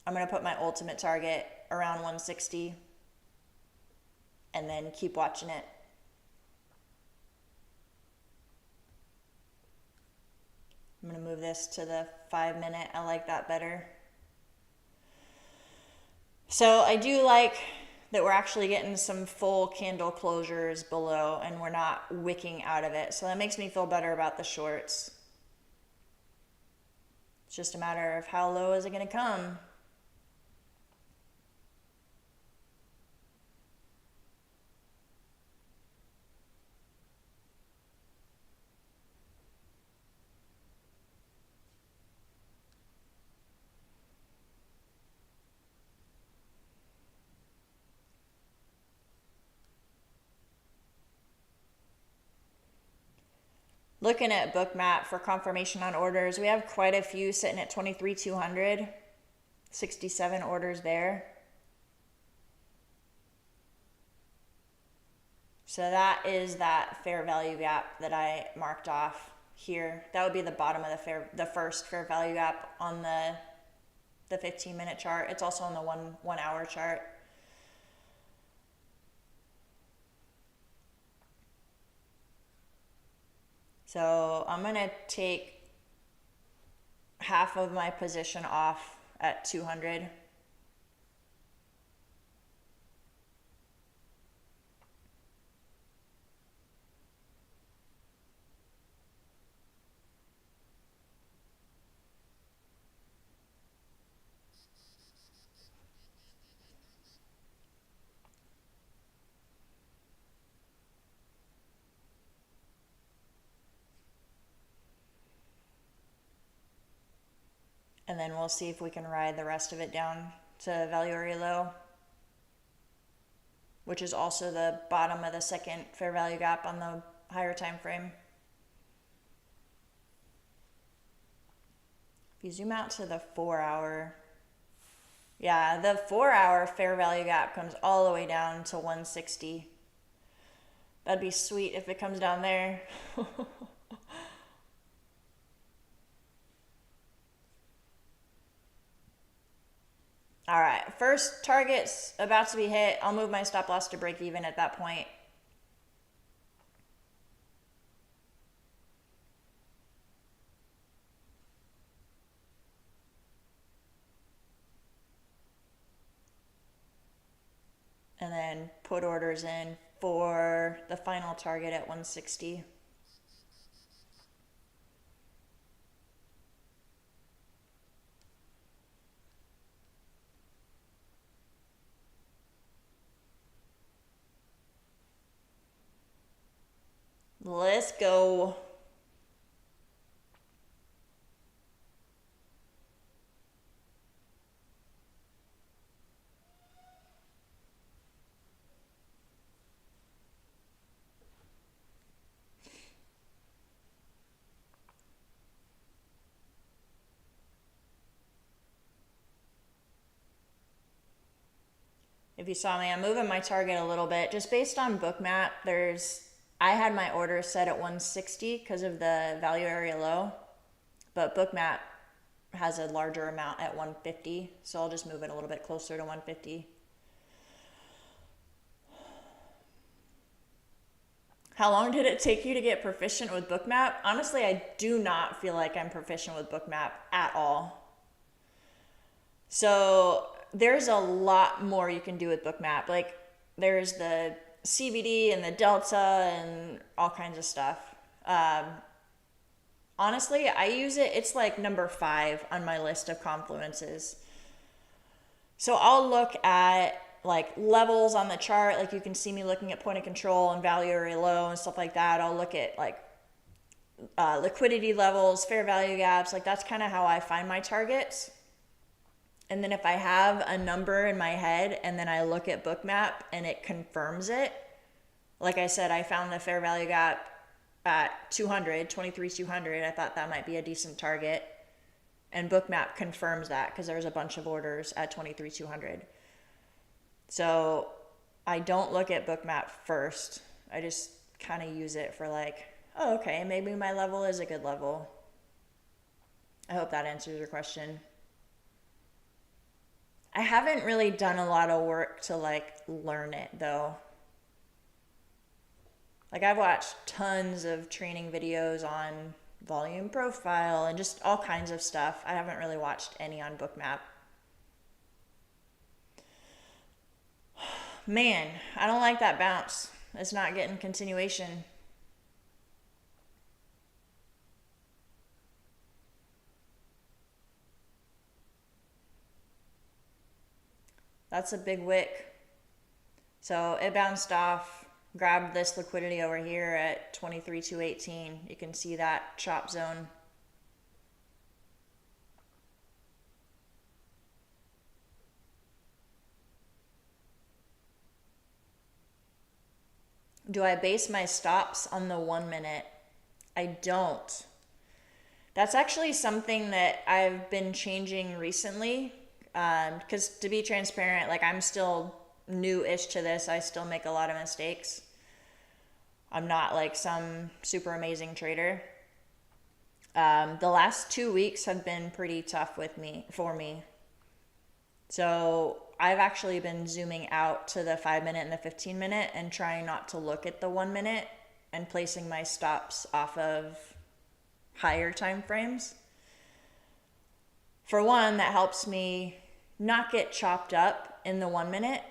I'm going to put my ultimate target around 160 and then keep watching it. I'm going to move this to the 5 minute. I like that better. So I do like that we're actually getting some full candle closures below and we're not wicking out of it. So that makes me feel better about the shorts. It's just a matter of how low is it going to come. Looking at Bookmap for confirmation on orders, we have quite a few sitting at 23,200, 67 orders there. So that is that fair value gap that I marked off here. That would be the bottom of the first fair value gap on the 15-minute chart. It's also on the one hour chart. So I'm going to take half of my position off at 200. And then we'll see if we can ride the rest of it down to value area low, which is also the bottom of the second fair value gap on the higher time frame. If you zoom out to the 4 hour, yeah, the 4 hour fair value gap comes all the way down to 160. That'd be sweet if it comes down there. All right, first target's about to be hit. I'll move my stop loss to break even at that point. And then put orders in for the final target at 160. Let's go. If you saw me, I'm moving my target a little bit just based on Bookmap. I had my order set at 160 because of the value area low, but Bookmap has a larger amount at 150, so I'll just move it a little bit closer to 150. How long did it take you to get proficient with Bookmap? Honestly, I do not feel like I'm proficient with Bookmap at all. So there's a lot more you can do with Bookmap. Like there's the CVD and the delta and all kinds of stuff. Honestly, I use it. It's like number 5 on my list of confluences. So I'll look at like levels on the chart. Like you can see me looking at point of control and value area low and stuff like that. I'll look at like liquidity levels, fair value gaps. Like that's kind of how I find my targets. And then if I have a number in my head and then I look at Bookmap and it confirms it, like I said, I found the fair value gap at 23,200. I thought that might be a decent target. And Bookmap confirms that because there's a bunch of orders at 23,200. So I don't look at Bookmap first. I just kind of use it for like, oh, okay, maybe my level is a good level. I hope that answers your question. I haven't really done a lot of work to like learn it though. Like I've watched tons of training videos on volume profile and just all kinds of stuff. I haven't really watched any on Bookmap. Man, I don't like that bounce. It's not getting continuation. That's a big wick. So it bounced off, grabbed this liquidity over here at 23,218. You can see that chop zone. Do I base my stops on the 1 minute? I don't. That's actually something that I've been changing recently. Because to be transparent, like I'm still new-ish to this. I still make a lot of mistakes. I'm not like some super amazing trader. The last 2 weeks have been pretty tough for me. So I've actually been zooming out to the 5 minute and the 15 minute and trying not to look at the 1 minute and placing my stops off of higher time frames. For one, that helps me not get chopped up in the 1 minute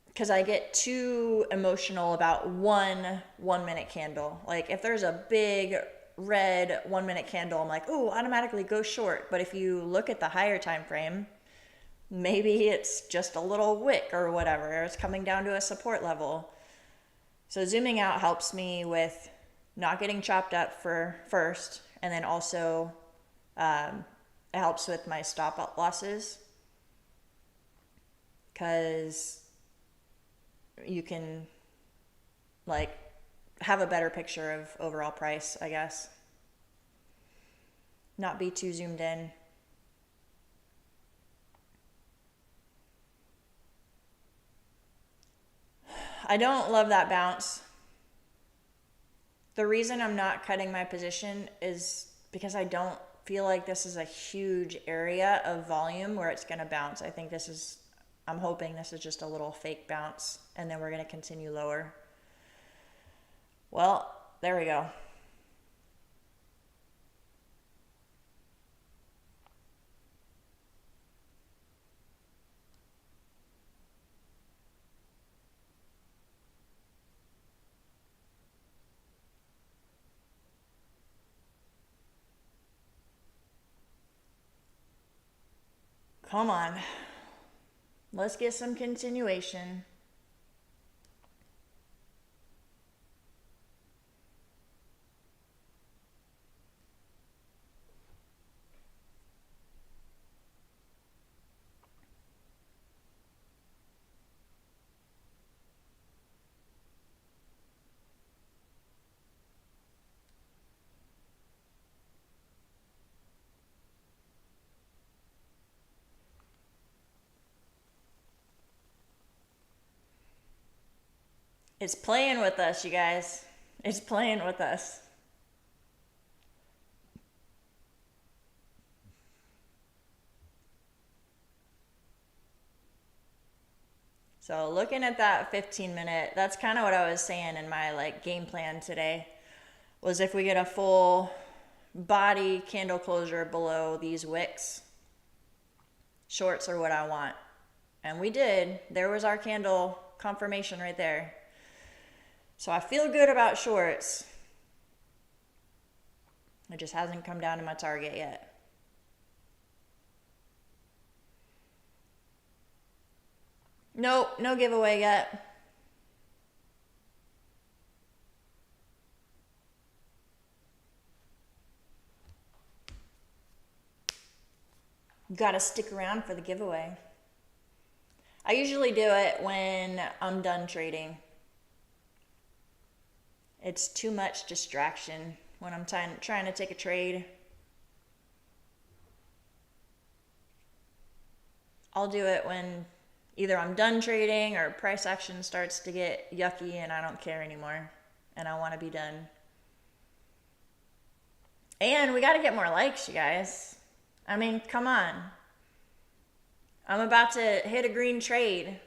because I get too emotional about one 1 minute candle. Like if there's a big red 1 minute candle, I'm like, ooh, automatically go short. But if you look at the higher time frame, maybe it's just a little wick or whatever, or it's coming down to a support level. So zooming out helps me with not getting chopped up for first, and then also it helps with my stop losses because you can like have a better picture of overall price, I guess. Not be too zoomed in. I don't love that bounce. The reason I'm not cutting my position is because I don't feel like this is a huge area of volume where it's going to bounce. I'm hoping this is just a little fake bounce and then we're going to continue lower. Well, there we go. Come on. Let's get some continuation. It's playing with us, you guys. It's playing with us. So looking at that 15 minute, that's kind of what I was saying in my like game plan today, was if we get a full body candle closure below these wicks, shorts are what I want. And we did. There was our candle confirmation right there. So I feel good about shorts. It just hasn't come down to my target yet. Nope, no giveaway yet. You gotta stick around for the giveaway. I usually do it when I'm done trading. It's too much distraction when I'm trying to take a trade. I'll do it when either I'm done trading or price action starts to get yucky and I don't care anymore and I want to be done. And we got to get more likes, you guys. I mean, come on. I'm about to hit a green trade.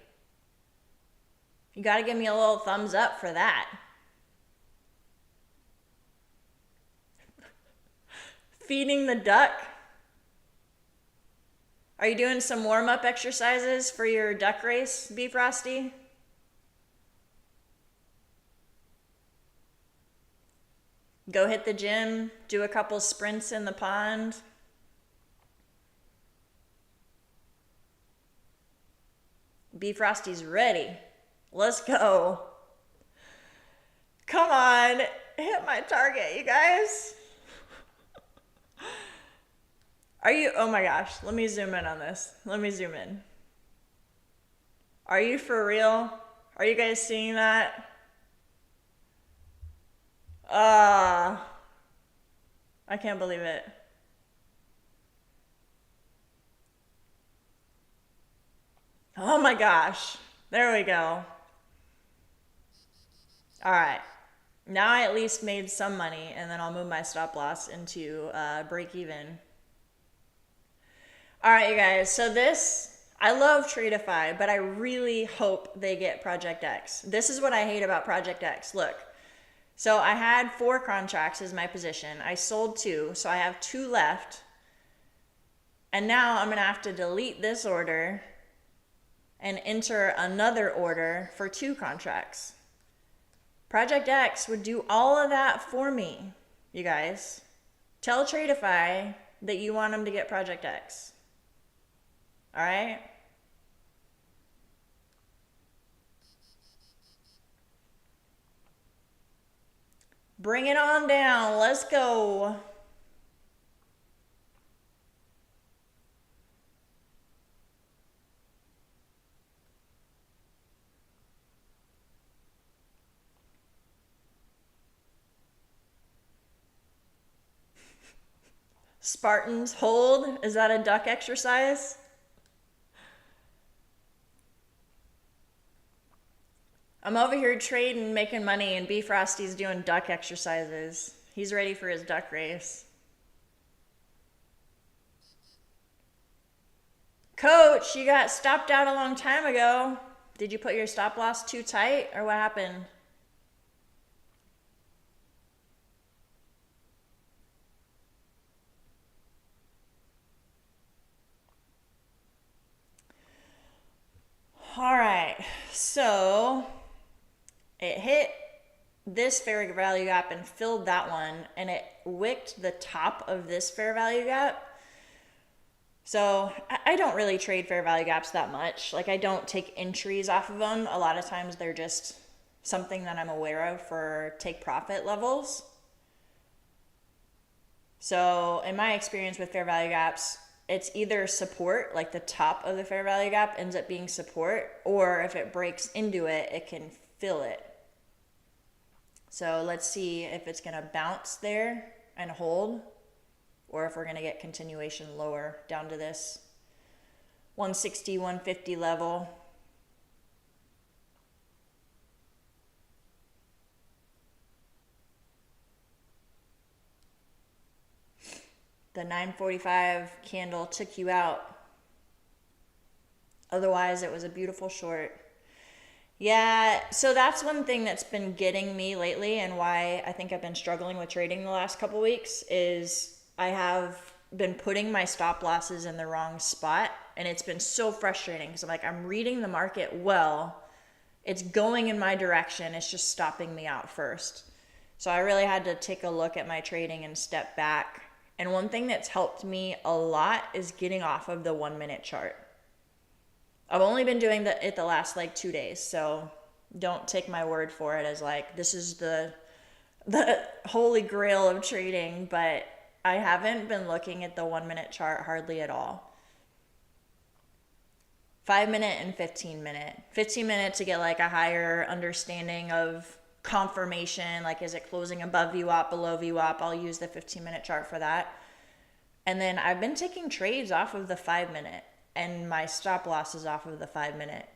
You got to give me a little thumbs up for that. Feeding the duck. Are you doing some warm-up exercises for your duck race, B Frosty? Go hit the gym, do a couple sprints in the pond. B Frosty's ready. Let's go. Come on, hit my target, you guys. Are you, oh my gosh, let me zoom in on this. Let me zoom in. Are you for real? Are you guys seeing that? I can't believe it. Oh my gosh. There we go. All right. Now I at least made some money, and then I'll move my stop loss into break even. All right, you guys. So this, I love Tradeify, but I really hope they get Project X. This is what I hate about Project X. Look. So I had 4 contracts as my position. I sold 2, so I have 2 left. And now I'm going to have to delete this order and enter another order for 2 contracts. Project X would do all of that for me, you guys. Tell Tradeify that you want them to get Project X. All right? Bring it on down. Let's go. Spartans hold. Is that a duck exercise? I'm over here trading, making money, and B Frosty's doing duck exercises. He's ready for his duck race. Coach, you got stopped out a long time ago. Did you put your stop loss too tight, or what happened? All right, so it hit this fair value gap and filled that one, and it wicked the top of this fair value gap. So I don't really trade fair value gaps that much. Like, I don't take entries off of them. A lot of times they're just something that I'm aware of for take profit levels. So in my experience with fair value gaps, it's either support, like the top of the fair value gap ends up being support, or if it breaks into it, it can fill it. So let's see if it's going to bounce there and hold, or if we're going to get continuation lower down to this 160, 150 level. The 945 candle took you out. Otherwise, it was a beautiful short. Yeah, so that's one thing that's been getting me lately, and why I think I've been struggling with trading the last couple weeks is I have been putting my stop losses in the wrong spot, and it's been so frustrating because I'm reading the market well. It's going in my direction. It's just stopping me out first. So I really had to take a look at my trading and step back. And one thing that's helped me a lot is getting off of the 1 minute chart. I've only been doing it the last 2 days, so don't take my word for it as this is the holy grail of trading, but I haven't been looking at the 1 minute chart hardly at all. 5 minute and 15 minute. 15 minute to get a higher understanding of confirmation, is it closing above VWAP, below VWAP? I'll use the 15-minute chart for that. And then I've been taking trades off of the 5 minute, and my stop loss is off of the 5 minute,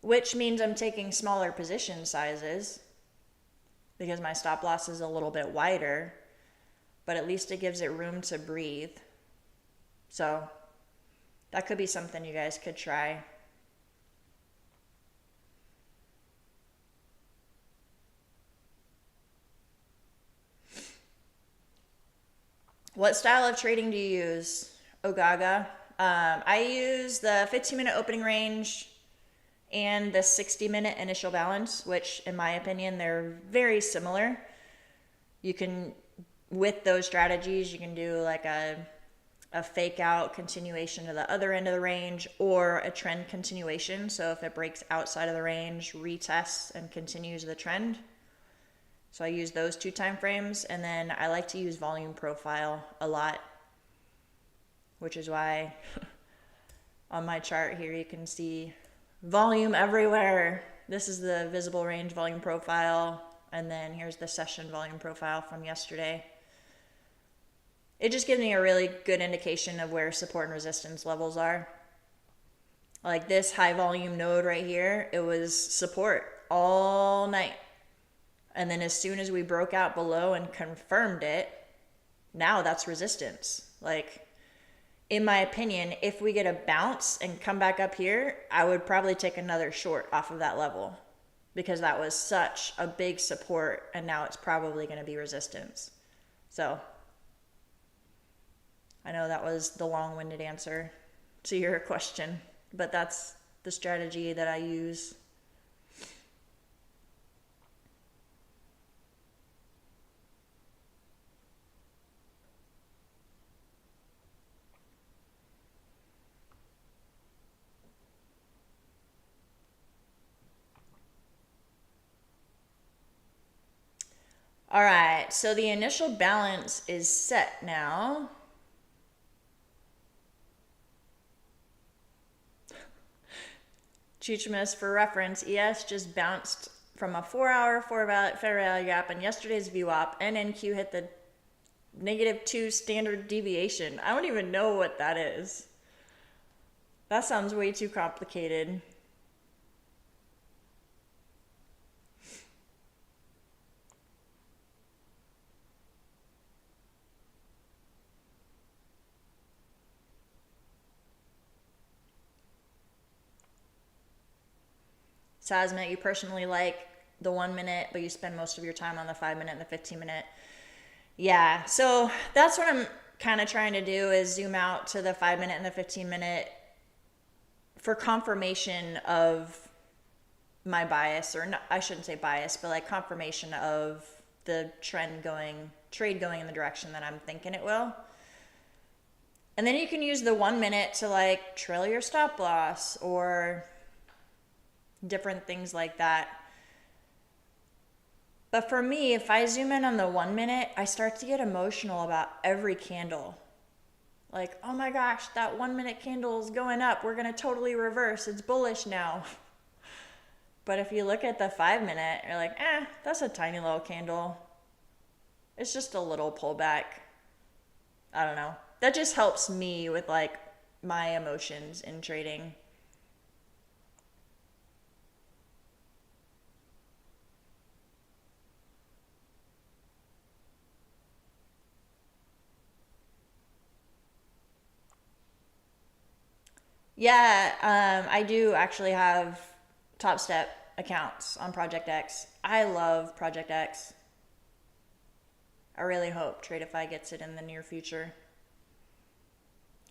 which means I'm taking smaller position sizes because my stop loss is a little bit wider, but at least it gives it room to breathe. So that could be something you guys could try. What style of trading do you use, Ogaga? I use the 15-minute opening range and the 60-minute initial balance, which in my opinion, they're very similar. You can, with those strategies, you can do like a fake out continuation to the other end of the range or a trend continuation. So if it breaks outside of the range, retests and continues the trend. So I use those two time frames, and then I like to use volume profile a lot, which is why on my chart here you can see volume everywhere. This is the visible range volume profile, and then here's the session volume profile from yesterday. It just gives me a really good indication of where support and resistance levels are. Like this high volume node right here, it was support all night. And then as soon as we broke out below and confirmed it, now that's resistance. Like, in my opinion, if we get a bounce and come back up here, I would probably take another short off of that level because that was such a big support, and now it's probably going to be resistance. So I know that was the long-winded answer to your question, but that's the strategy that I use. All right, so the initial balance is set now. Chichimus, for reference, ES just bounced from a 4-hour fair value gap in yesterday's VWAP, and NQ hit the -2 standard deviation. I don't even know what that is. That sounds way too complicated. Sasmet, you personally like the 1 minute, but you spend most of your time on the 5 minute and the 15 minute. Yeah, so that's what I'm kind of trying to do, is zoom out to the 5 minute and the 15 minute for confirmation of my bias, or not, I shouldn't say bias, but like confirmation of the trade going in the direction that I'm thinking it will. And then you can use the 1 minute to like trail your stop loss or different things like that. But for me, if I zoom in on the 1 minute, I start to get emotional about every candle. Like, oh my gosh, that 1 minute candle is going up. We're going to totally reverse. It's bullish now. But if you look at the 5 minute, you're like, that's a tiny little candle. It's just a little pullback. I don't know. That just helps me with like my emotions in trading. Yeah, I do actually have Top Step accounts on Project X. I love Project X. I really hope Tradeify gets it in the near future.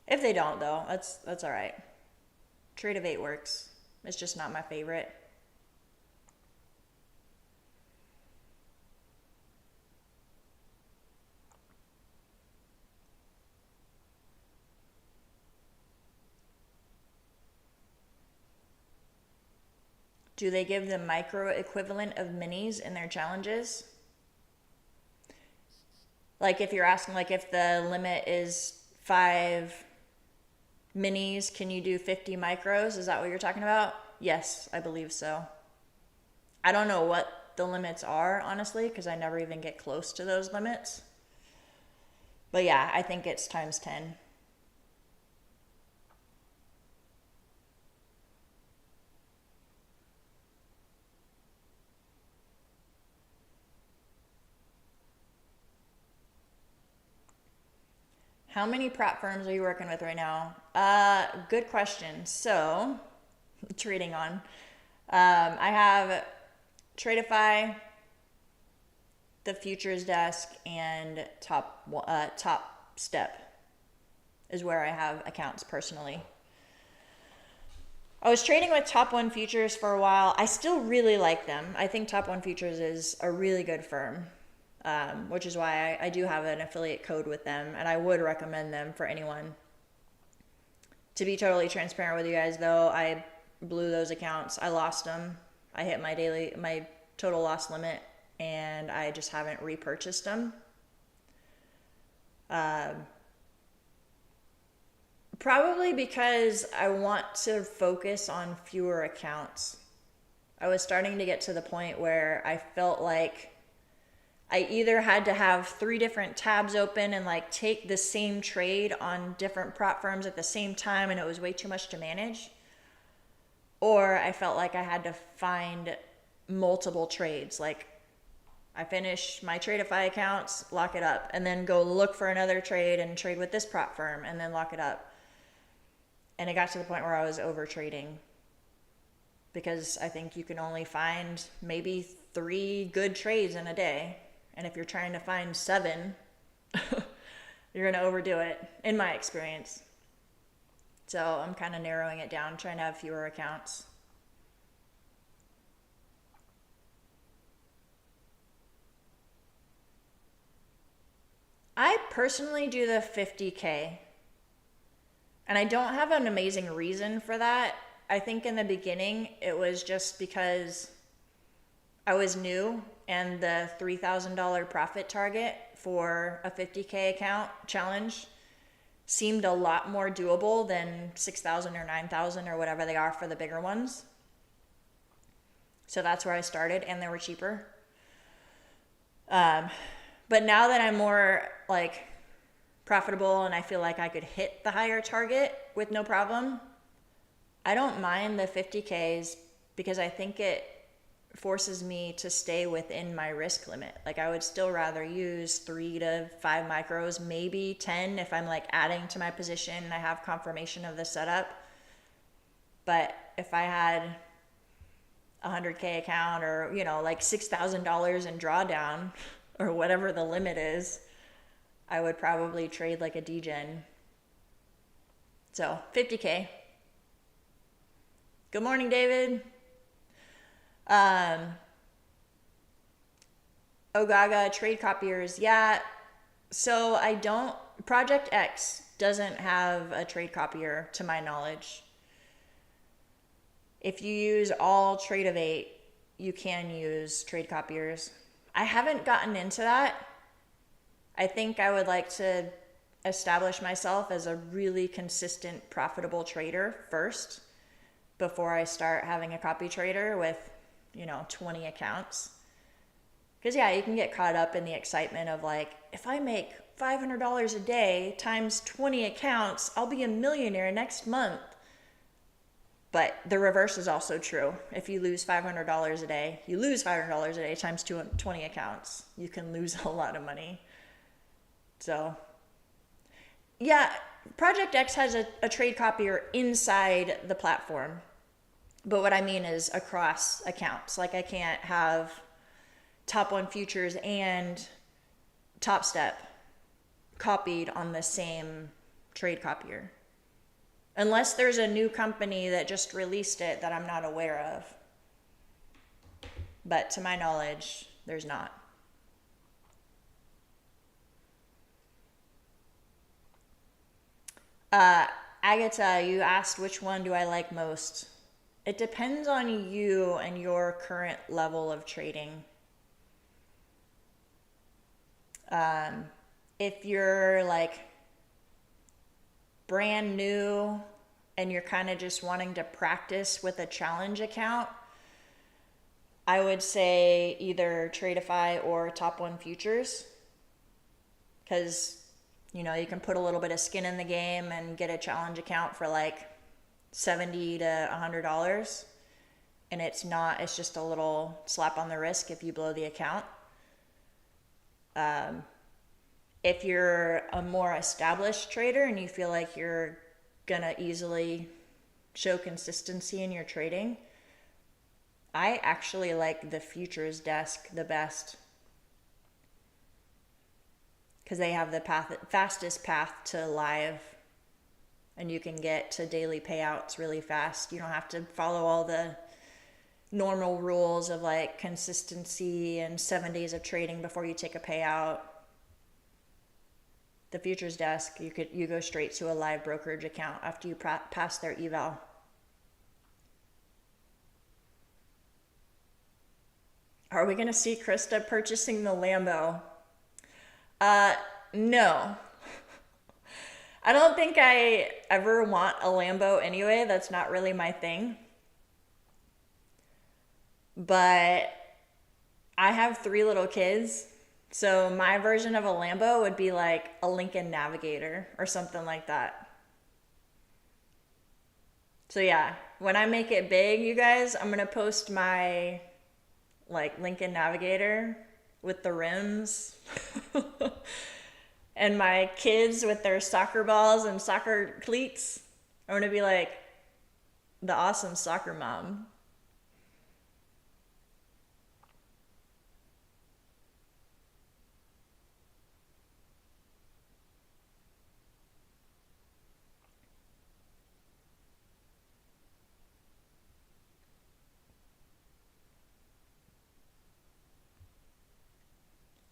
If they don't, though, that's all right. Trade of 8 works. It's just not my favorite. Do they give the micro equivalent of minis in their challenges? Like if you're asking, like if the limit is 5 minis, can you do 50 micros? Is that what you're talking about? Yes, I believe so. I don't know what the limits are, honestly, because I never even get close to those limits. But yeah, I think it's times 10. How many prop firms are you working with right now? Good question. So, trading on. I have Tradeify, the futures desk, and Top Step. is where I have accounts personally. I was trading with Top One Futures for a while. I still really like them. I think Top One Futures is a really good firm, which is why I do have an affiliate code with them, and I would recommend them for anyone. To be totally transparent with you guys, though, I blew those accounts. I lost them. I hit my total loss limit, and I just haven't repurchased them. Probably because I want to focus on fewer accounts. I was starting to get to the point where I felt like I either had to have 3 different tabs open and like take the same trade on different prop firms at the same time, and it was way too much to manage. Or I felt like I had to find multiple trades. Like I finish my Tradeify accounts, lock it up, and then go look for another trade and trade with this prop firm and then lock it up. And it got to the point where I was over trading, because I think you can only find maybe 3 good trades in a day. And if you're trying to find 7, you're going to overdo it, in my experience. So I'm kind of narrowing it down, trying to have fewer accounts. I personally do the 50K. And I don't have an amazing reason for that. I think in the beginning, it was just because I was new and the $3,000 profit target for a 50K account challenge seemed a lot more doable than 6,000 or 9,000 or whatever they are for the bigger ones. So that's where I started, and they were cheaper. But now that I'm more like profitable and I feel like I could hit the higher target with no problem, I don't mind the 50Ks because I think it forces me to stay within my risk limit. Like I would still rather use 3 to 5 micros, maybe 10 if I'm like adding to my position and I have confirmation of the setup. But if I had a 100K account or, you know, like $6,000 in drawdown or whatever the limit is, I would probably trade like a degen. So 50K. Good morning, David. Ogaga trade copiers. Yeah. So I don't, Project X doesn't have a trade copier to my knowledge. If you use all Trade of 8, you can use trade copiers. I haven't gotten into that. I think I would like to establish myself as a really consistent, profitable trader first before I start having a copy trader with, 20 accounts. Because, yeah, you can get caught up in the excitement of like, if I make $500 a day times 20 accounts, I'll be a millionaire next month. But the reverse is also true. If you lose $500 a day, you lose $500 a day times 20 accounts. You can lose a lot of money. So, yeah, Project X has a trade copier inside the platform. But what I mean is across accounts. Like I can't have Top One Futures and Top Step copied on the same trade copier. Unless there's a new company that just released it that I'm not aware of. But to my knowledge, there's not. Agatha, you asked which one do I like most. It depends on you and your current level of trading. If you're like brand new and you're kind of just wanting to practice with a challenge account, I would say either Tradeify or Top One Futures, because you can put a little bit of skin in the game and get a challenge account for like $70 to $100, and it's just a little slap on the wrist if you blow the account. If you're a more established trader and you feel like you're gonna easily show consistency in your trading, I actually like the futures desk the best because they have the fastest path to live and you can get to daily payouts really fast. You don't have to follow all the normal rules of like consistency and 7 days of trading before you take a payout. The futures desk, you go straight to a live brokerage account after you pass their eval. Are we gonna see Krista purchasing the Lambo? No. I don't think I ever want a Lambo anyway. That's not really my thing. But I have 3 little kids, so my version of a Lambo would be like a Lincoln Navigator or something like that. So yeah, when I make it big, you guys, I'm gonna post my like Lincoln Navigator with the rims and my kids with their soccer balls and soccer cleats. I'm gonna be like the awesome soccer mom.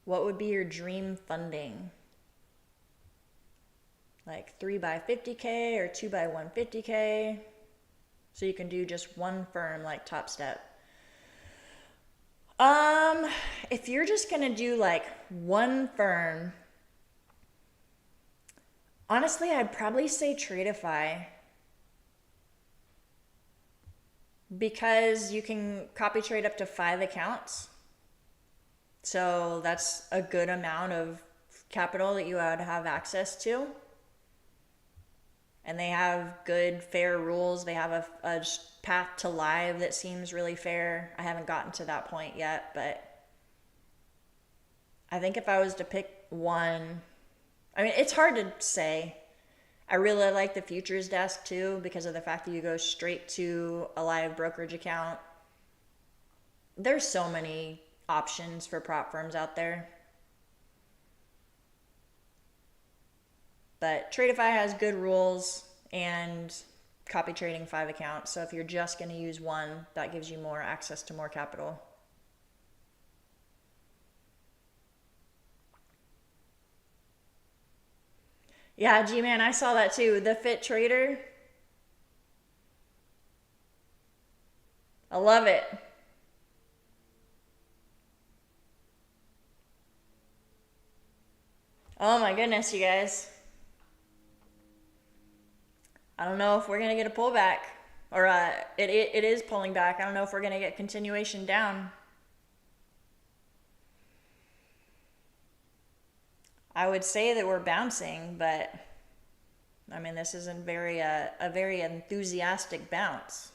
What would be your dream funding? Like 3 by 50K or 2 by 150K? So you can do just one firm like Top Step. If you're just gonna do like one firm, honestly, I'd probably say Tradeify, because you can copy trade up to 5 accounts. So that's a good amount of capital that you would have access to. And they have good, fair rules. They have a path to live that seems really fair. I haven't gotten to that point yet, but I think if I was to pick one, I mean, it's hard to say. I really like the futures desk too, because of the fact that you go straight to a live brokerage account. There's so many options for prop firms out there. But Tradeify has good rules and copy trading 5 accounts. So if you're just going to use one, that gives you more access to more capital. Yeah, G-Man, I saw that too. The Fit Trader. I love it. Oh my goodness, you guys. I don't know if we're going to get a pullback. Or it is pulling back. I don't know if we're going to get continuation down. I would say that we're bouncing, but I mean, this isn't a very enthusiastic bounce.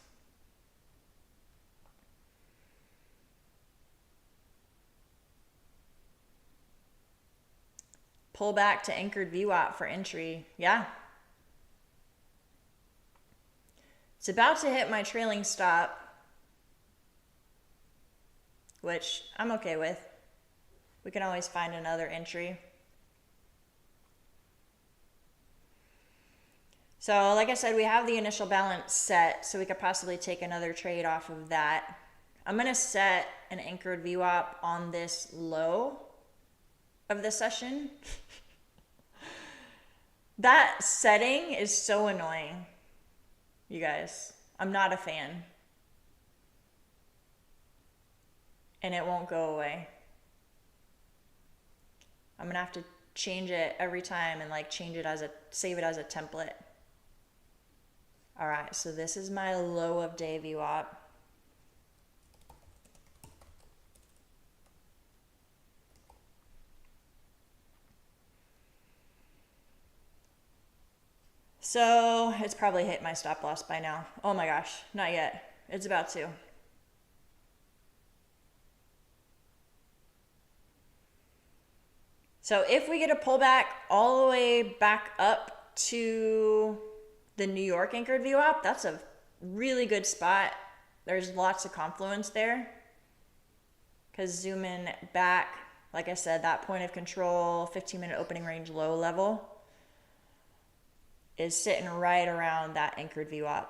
Pull back to anchored VWAP for entry. Yeah. It's about to hit my trailing stop, which I'm okay with. We can always find another entry. So like I said, we have the initial balance set, so we could possibly take another trade off of that. I'm going to set an anchored VWAP on this low of the session. That setting is so annoying, you guys. I'm not a fan. And it won't go away. I'm going to have to change it every time and like save it as a template. All right, so this is my low of day VWAP. So it's probably hit my stop loss by now. Oh my gosh, not yet. It's about to. So if we get a pullback all the way back up to the New York anchored VWAP, that's a really good spot. There's lots of confluence there. Because zoom in back, like I said, that point of control, 15-minute opening range low level. is sitting right around that anchored VWAP.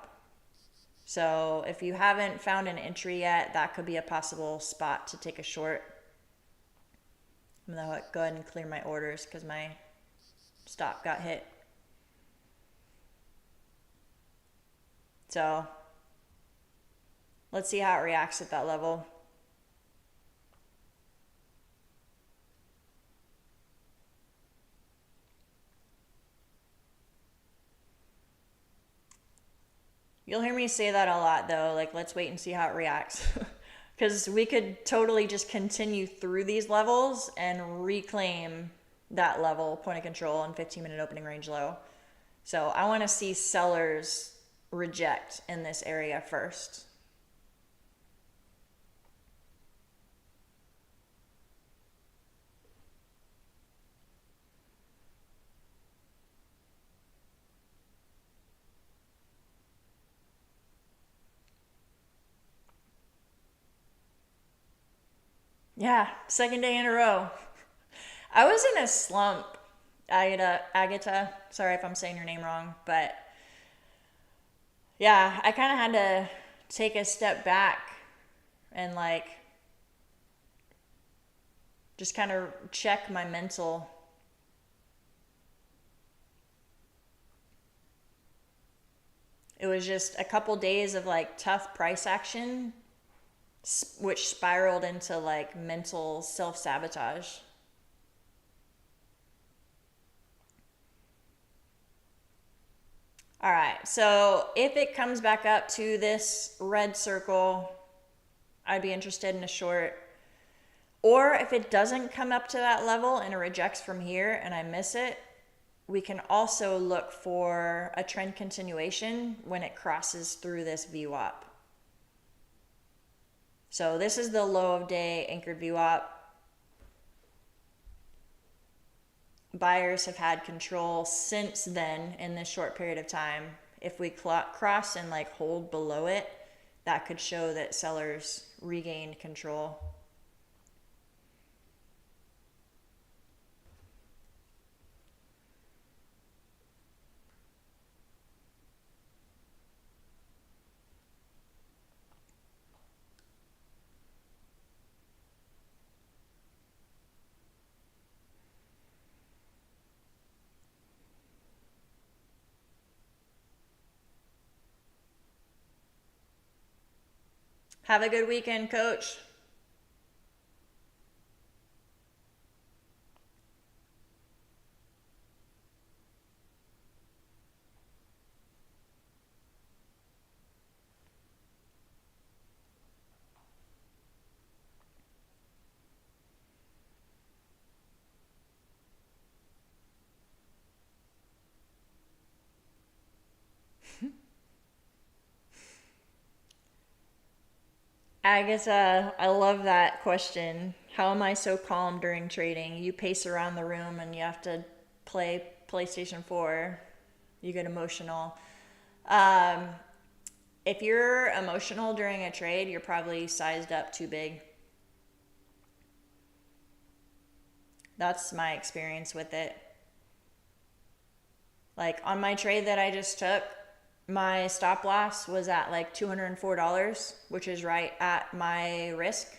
So if you haven't found an entry yet, that could be a possible spot to take a short. I'm gonna go ahead and clear my orders because my stop got hit. So let's see how it reacts at that level. You'll hear me say that a lot though, like let's wait and see how it reacts. Because we could totally just continue through these levels and reclaim that level, point of control, and 15-minute opening range low. So I want to see sellers reject in this area first. Yeah, second day in a row. I was in a slump, Agata. Sorry if I'm saying your name wrong, but yeah, I kind of had to take a step back and like just kind of check my mental. It was just a couple days of like tough price action, which spiraled into like mental self-sabotage. All right, so if it comes back up to this red circle, I'd be interested in a short. Or if it doesn't come up to that level and it rejects from here and I miss it, we can also look for a trend continuation when it crosses through this VWAP. So this is the low of day anchored VWAP. Buyers have had control since then in this short period of time. If we cross and like hold below it, that could show that sellers regained control. Have a good weekend, Coach. Agatha, I love that question. How am I so calm during trading? You pace around the room and you have to play PlayStation 4. You get emotional. Um, if you're emotional during a trade, you're probably sized up too big. That's my experience with it. Like on my trade that I just took, my stop loss was at like $204, which is right at my risk.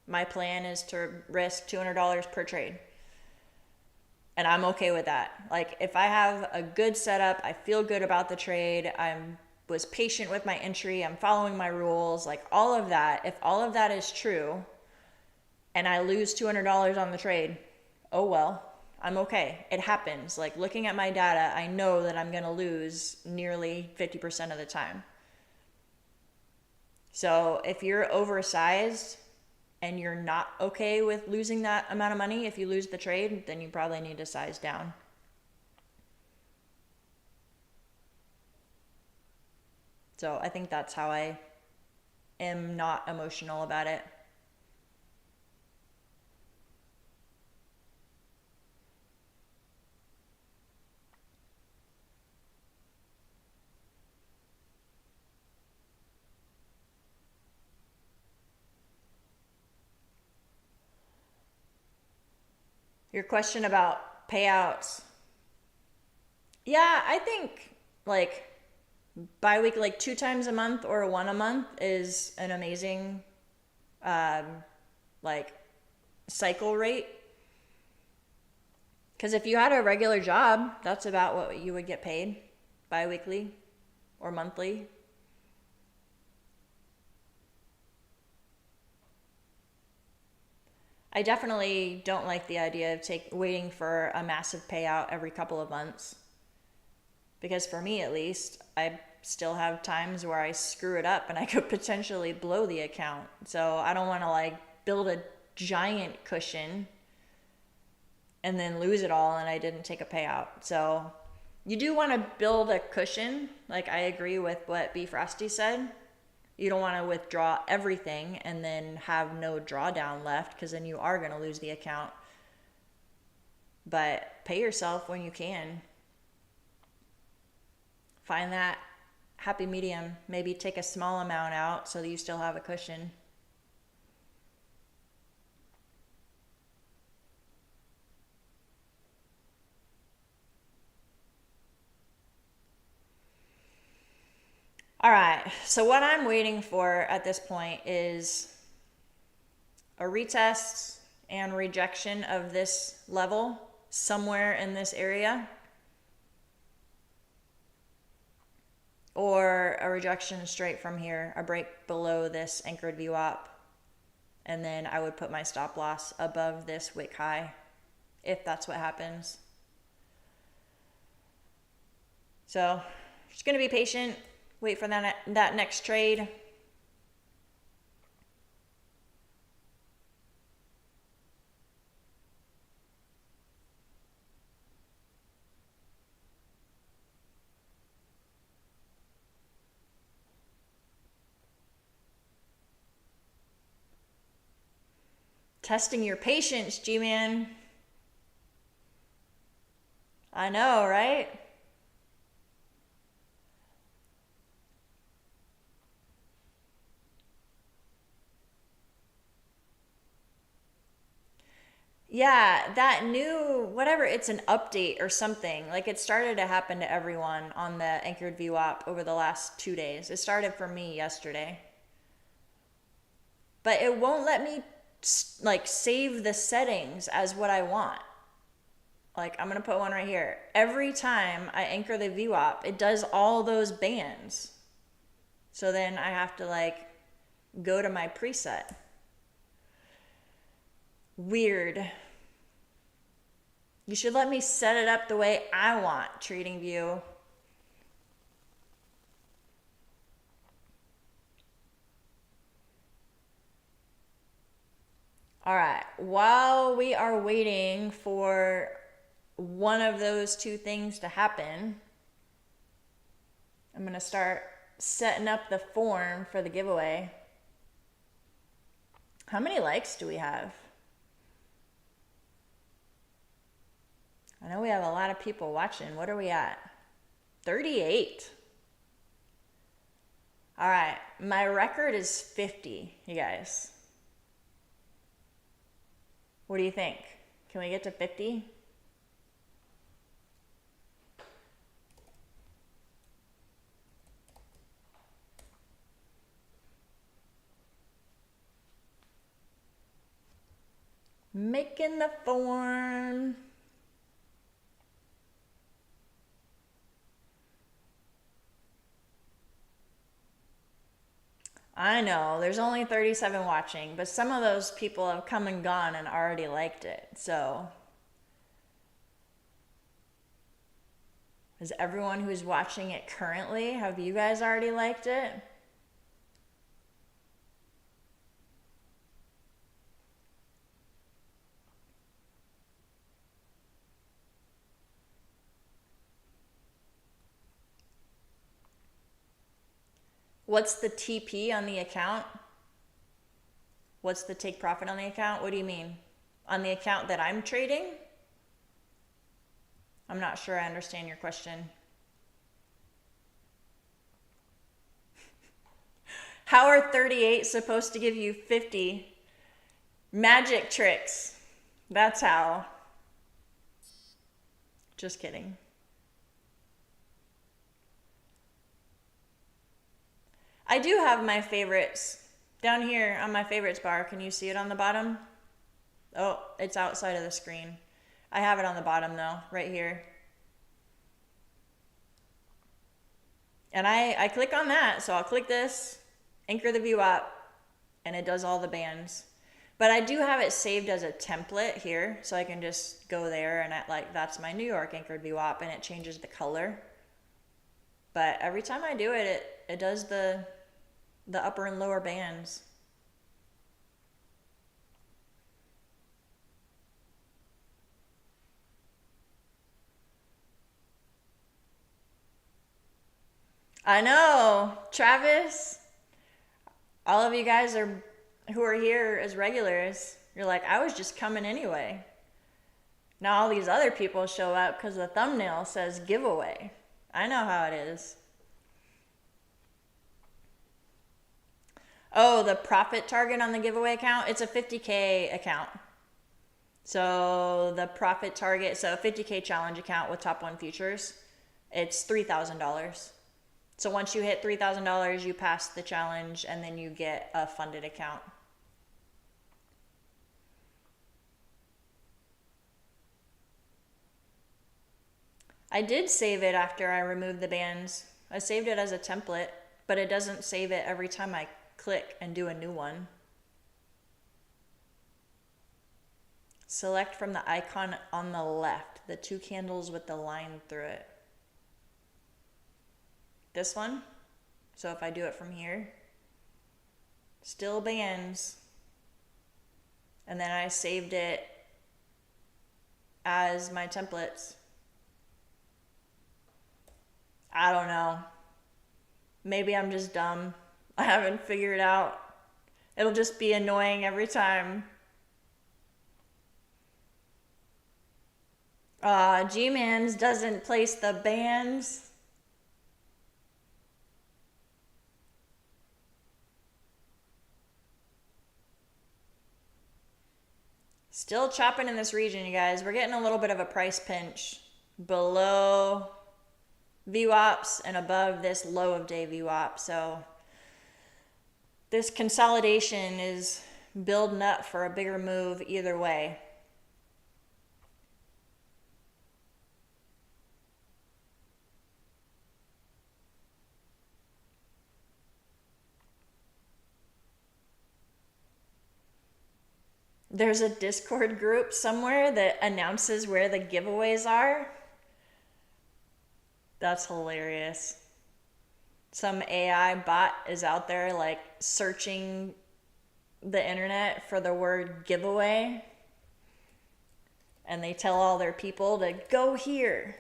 My plan is to risk $200 per trade. And I'm okay with that. Like if I have a good setup, I feel good about the trade, was patient with my entry, I'm following my rules, like all of that. If all of that is true and I lose $200 on the trade, oh well, I'm okay. It happens. Like looking at my data, I know that I'm going to lose nearly 50% of the time. So if you're oversized and you're not okay with losing that amount of money, if you lose the trade, then you probably need to size down. So I think that's how I am not emotional about it. Your question about payouts. Yeah, I think like bi-weekly, like 2 times a month or one a month is an amazing like cycle rate. Because if you had a regular job, that's about what you would get paid bi-weekly or monthly. I definitely don't like the idea of waiting for a massive payout every couple of months. Because for me at least, I still have times where I screw it up and I could potentially blow the account. So I don't want to like build a giant cushion and then lose it all and I didn't take a payout. So you do want to build a cushion. Like I agree with what B Frosty said. You don't want to withdraw everything and then have no drawdown left because then you are going to lose the account. But pay yourself when you can. Find that happy medium. Maybe take a small amount out so that you still have a cushion. All right, so what I'm waiting for at this point is a retest and rejection of this level somewhere in this area, or a rejection straight from here, a break below this anchored VWAP, and then I would put my stop loss above this wick high if that's what happens. So just gonna be patient, wait for that next trade. Testing your patience, G-Man. I know, right? Yeah, that new, whatever, it's an update or something. Like it started to happen to everyone on the anchored VWAP over the last 2 days. It started for me yesterday. But it won't let me like save the settings as what I want. Like I'm gonna put one right here. Every time I anchor the VWAP, it does all those bands. So then I have to like go to my preset. Weird. You should let me set it up the way I want, TradingView. All right, while we are waiting for one of those two things to happen, I'm gonna start setting up the form for the giveaway. How many likes do we have? I know we have a lot of people watching. What are we at? 38. All right, my record is 50, you guys. What do you think? Can we get to 50? Making the form. I know, there's only 37 watching, but some of those people have come and gone and already liked it. So, is everyone who's watching it currently, have you guys already liked it? What's the TP on the account? What's the take profit on the account? What do you mean? On the account that I'm trading? I'm not sure I understand your question. How are 38 supposed to give you 50? Magic tricks. That's how. Just kidding. I do have my favorites down here on my favorites bar. Can you see it on the bottom? Oh, it's outside of the screen. I have it on the bottom though, right here. And I click on that, so I'll click this, anchor the VWAP, and it does all the bands. But I do have it saved as a template here, so I can just go there and that's my New York anchored VWAP, and it changes the color. But every time I do it, it does the upper and lower bands. I know, Travis, all of you guys who are here as regulars, you're like, I was just coming anyway. Now all these other people show up because the thumbnail says giveaway. I know how it is. Oh, the profit target on the giveaway account, it's a 50K account. So the profit target, so a 50K challenge account with top 1 futures, it's $3,000. So once you hit $3,000, you pass the challenge and then you get a funded account. I did save it after I removed the bands. I saved it as a template, but it doesn't save it every time I click and do a new one. Select from the icon on the left, the 2 candles with the line through it. This one. So if I do it from here, still bands. And then I saved it as my templates. I don't know. Maybe I'm just dumb. I haven't figured it out. It'll just be annoying every time. G-Mans doesn't place the bands. Still chopping in this region, you guys. We're getting a little bit of a price pinch below VWAPs and above this low of day VWAP. So this consolidation is building up for a bigger move either way. There's a Discord group somewhere that announces where the giveaways are. That's hilarious. Some AI bot is out there like searching the internet for the word giveaway, and they tell all their people to go here.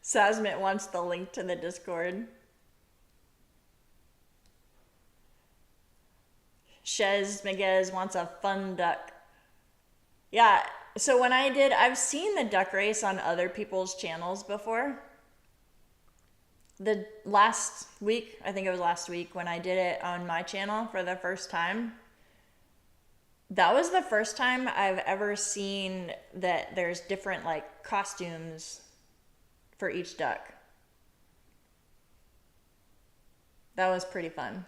Sasmit wants the link to the Discord. Shez Miguez wants a fun duck. Yeah, so when I've seen the duck race on other people's channels before. The last week, I think it was last week, when I did it on my channel for the first time, that was the first time I've ever seen that there's different like costumes for each duck. That was pretty fun.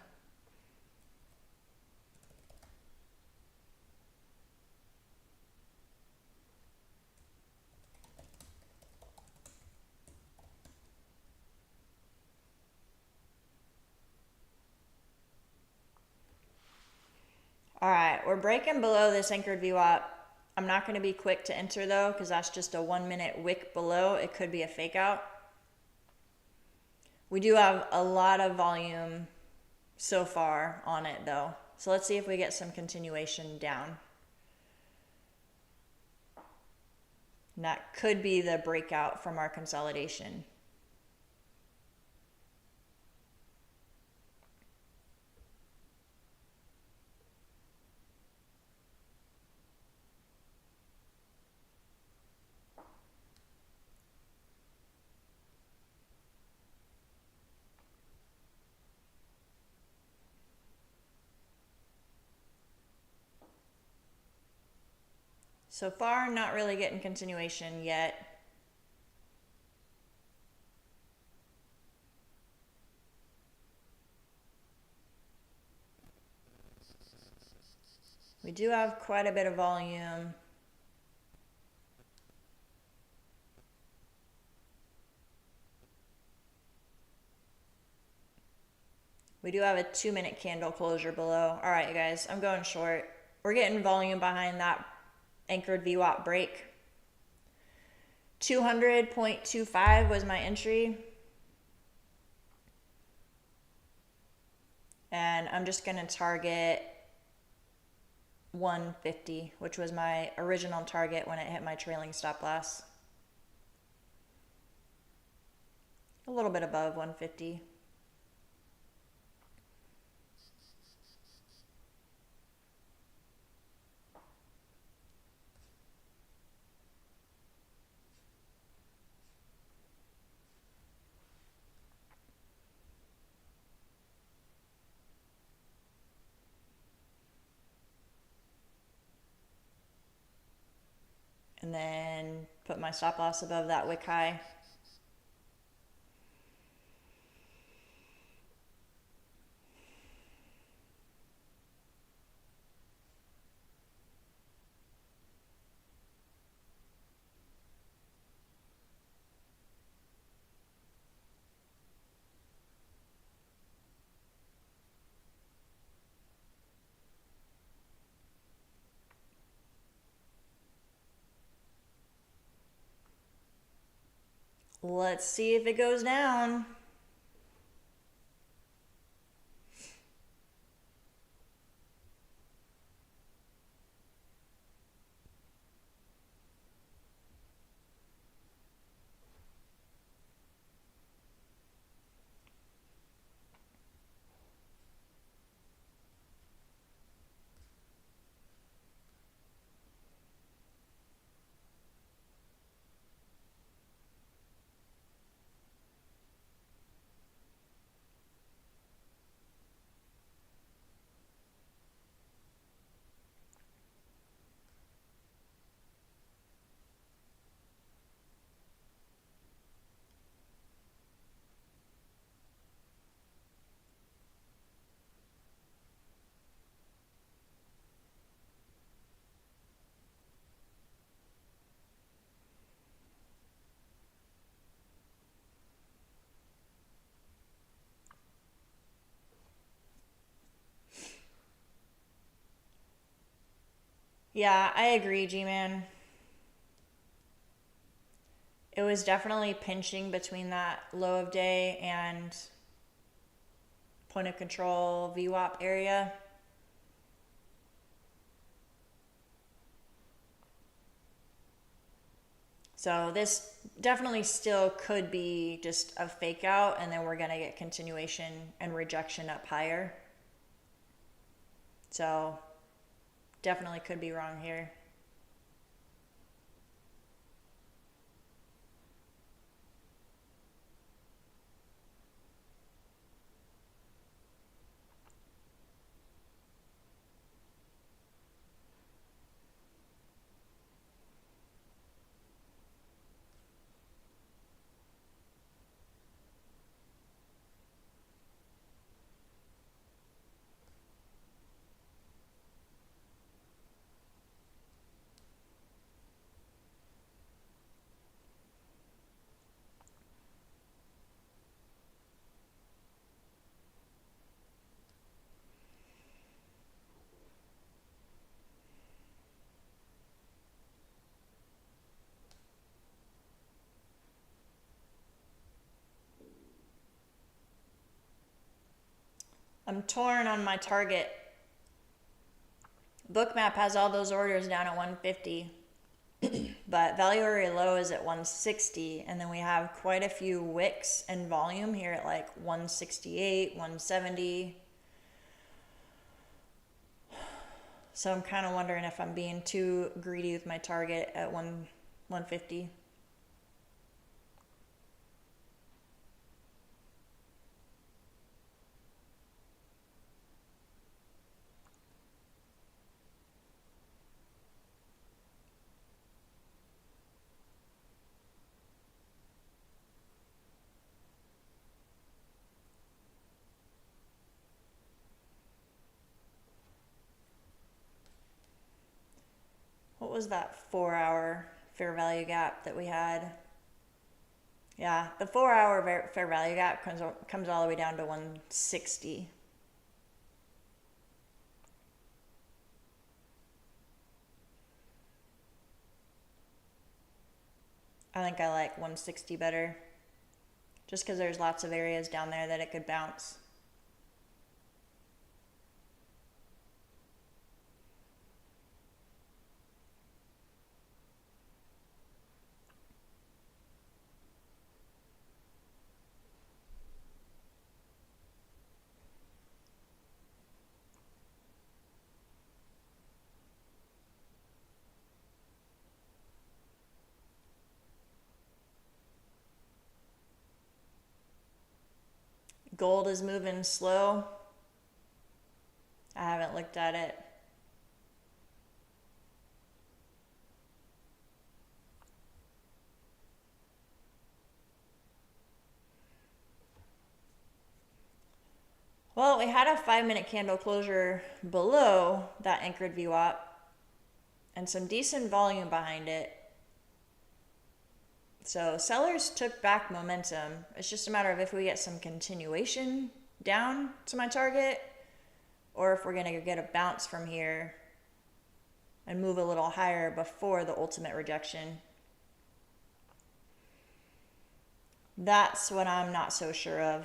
All right, we're breaking below this anchored VWAP. I'm not going to be quick to enter though, because that's just a 1 minute wick below. It could be a fake out. We do have a lot of volume so far on it though. So let's see if we get some continuation down. And that could be the breakout from our consolidation. So far, not really getting continuation yet. We do have quite a bit of volume. We do have a 2-minute candle closure below. All right, you guys, I'm going short. We're getting volume behind that anchored VWAP break. 200.25 was my entry. And I'm just gonna target 150, which was my original target when it hit my trailing stop loss. A little bit above 150. And then put my stop loss above that wick high. Let's see if it goes down. Yeah, I agree, G-Man. It was definitely pinching between that low of day and point of control VWAP area. So this definitely still could be just a fake out, and then we're going to get continuation and rejection up higher. So definitely could be wrong here. I'm torn on my target. Bookmap has all those orders down at 150, but value area low is at 160, and then we have quite a few wicks and volume here at like 168, 170. So I'm kind of wondering if I'm being too greedy with my target at 150. What was that 4-hour fair value gap that we had? Yeah, the 4-hour fair value gap comes all the way down to 160. I think I like 160 better, just because there's lots of areas down there that it could bounce. Gold is moving slow. I haven't looked at it. Well, we had a 5-minute candle closure below that anchored VWAP and some decent volume behind it. So sellers took back momentum. It's just a matter of if we get some continuation down to my target, or if we're going to get a bounce from here and move a little higher before the ultimate rejection. That's what I'm not so sure of.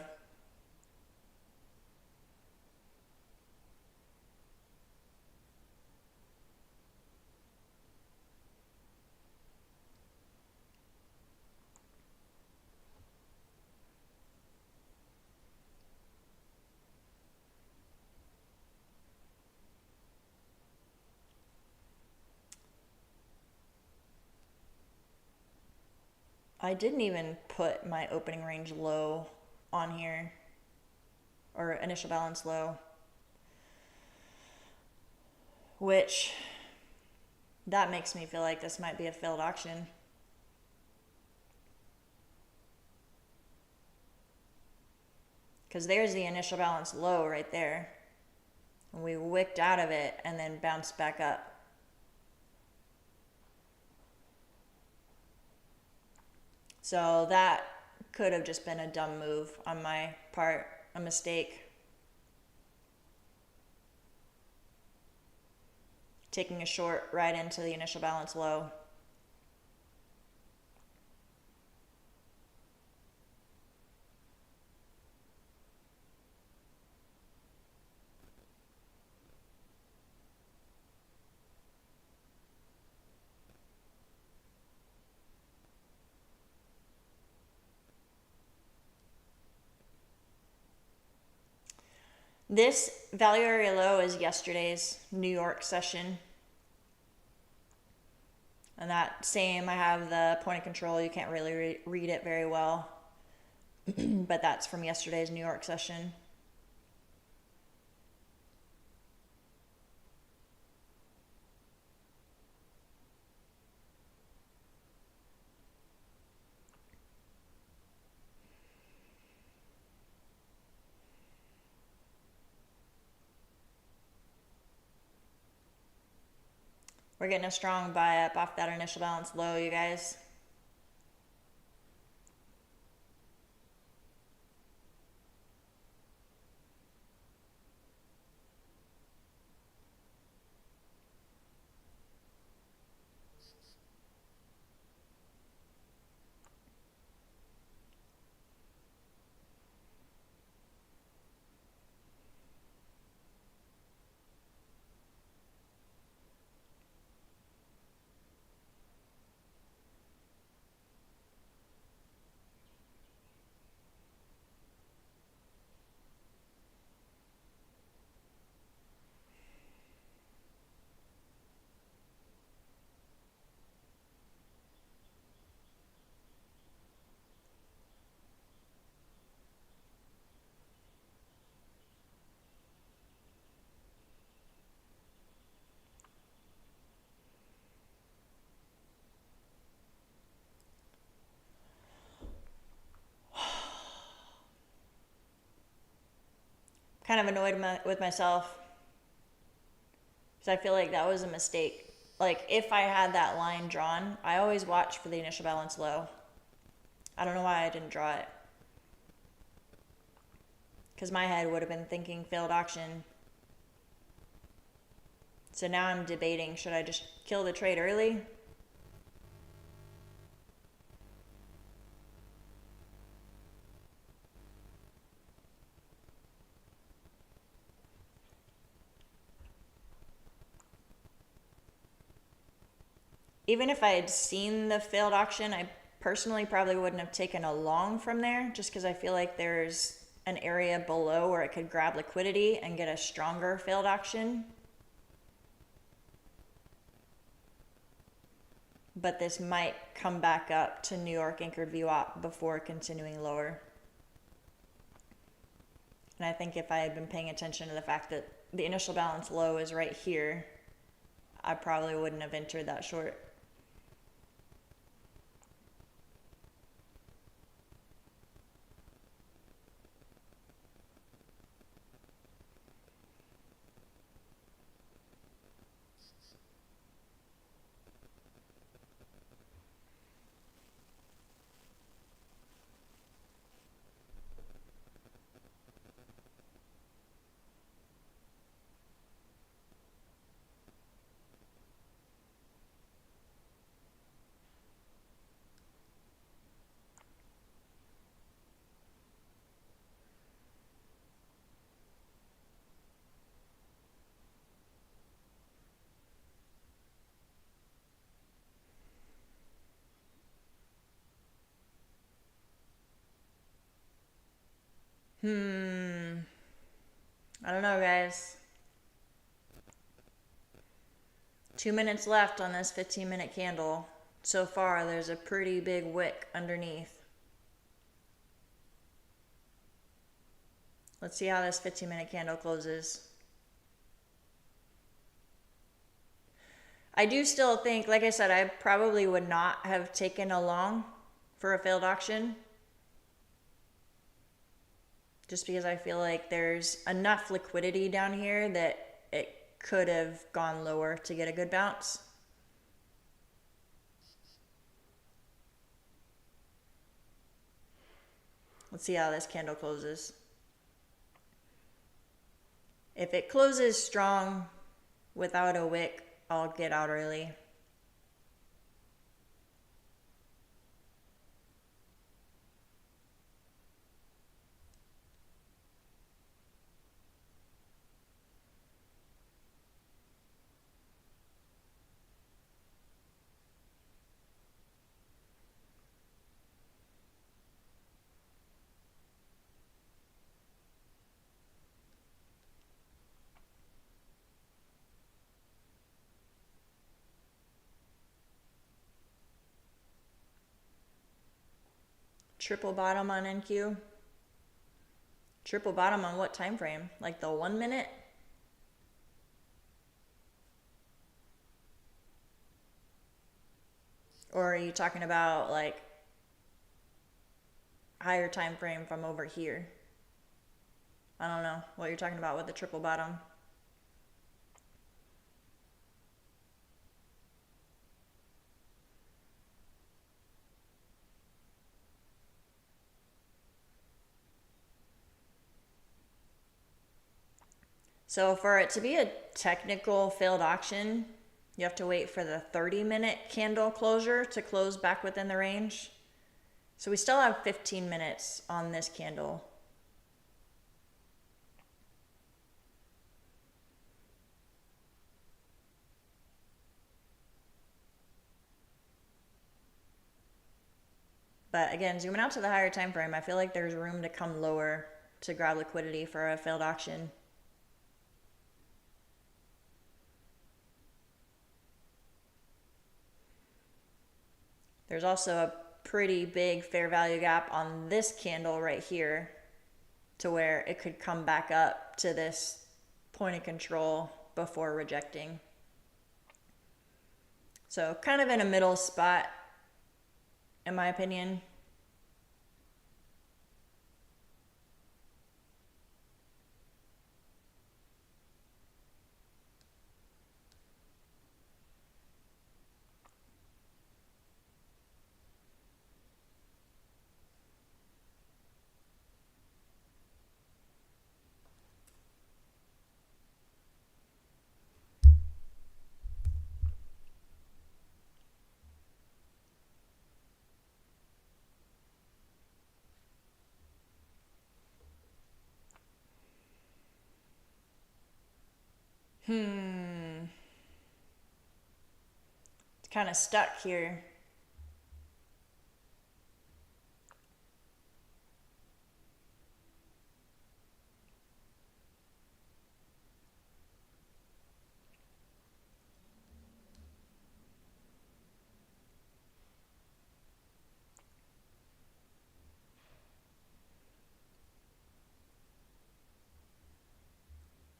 I didn't even put my opening range low on here, or initial balance low, which that makes me feel like this might be a failed auction. Because there's the initial balance low right there. And we wicked out of it and then bounced back up. So that could have just been a dumb move on my part, a mistake. Taking a short right into the initial balance low. This value area low is yesterday's New York session. And that same, I have the point of control. You can't really read it very well. But that's from yesterday's New York session. We're getting a strong buy up off that initial balance low, you guys. Kind of annoyed with myself because I feel like that was a mistake. Like if I had that line drawn, I always watch for the initial balance low. I don't know why I didn't draw it. Because my head would have been thinking failed auction. So now I'm debating, should I just kill the trade early? Even if I had seen the failed auction, I personally probably wouldn't have taken a long from there just because I feel like there's an area below where it could grab liquidity and get a stronger failed auction. But this might come back up to New York anchored VWAP before continuing lower. And I think if I had been paying attention to the fact that the initial balance low is right here, I probably wouldn't have entered that short. I don't know, guys. 2 minutes left on this 15-minute candle. So far, there's a pretty big wick underneath. Let's see how this 15-minute candle closes. I do still think, like I said, I probably would not have taken a long for a failed auction. Just because I feel like there's enough liquidity down here that it could have gone lower to get a good bounce. Let's see how this candle closes. If it closes strong without a wick, I'll get out early. Triple bottom on NQ. Triple bottom on what time frame? Like the 1 minute? Or are you talking about like higher time frame from over here? I don't know what you're talking about with the triple bottom. So for it to be a technical failed auction, you have to wait for the 30-minute candle closure to close back within the range. So we still have 15 minutes on this candle. But again, zooming out to the higher time frame, I feel like there's room to come lower to grab liquidity for a failed auction. There's also a pretty big fair value gap on this candle right here to where it could come back up to this point of control before rejecting. So kind of in a middle spot, in my opinion. It's kind of stuck here.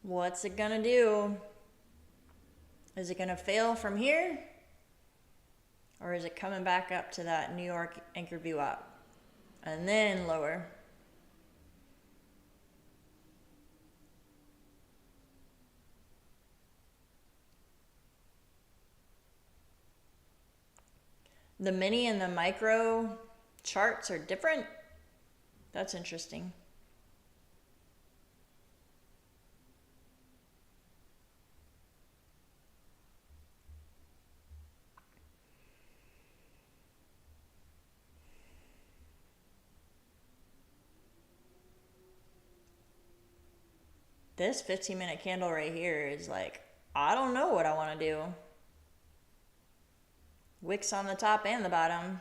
What's it gonna do? Is it gonna fail from here? Or is it coming back up to that New York anchor view up? And then lower. The mini and the micro charts are different. That's interesting. This 15-minute candle right here is like, I don't know what I want to do. Wicks on the top and the bottom.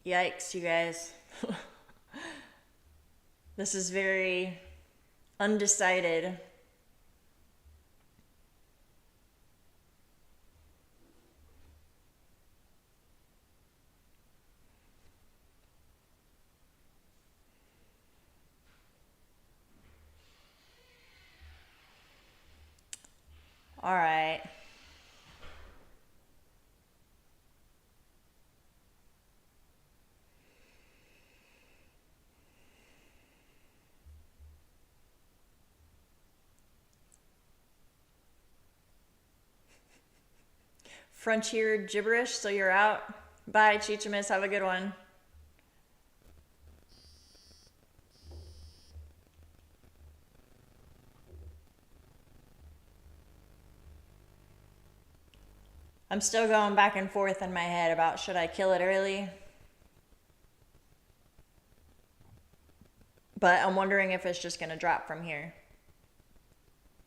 Yikes, you guys. This is very undecided. All right. Frontier gibberish, so you're out. Bye, Chichamis. Have a good one. I'm still going back and forth in my head about should I kill it early? But I'm wondering if it's just going to drop from here.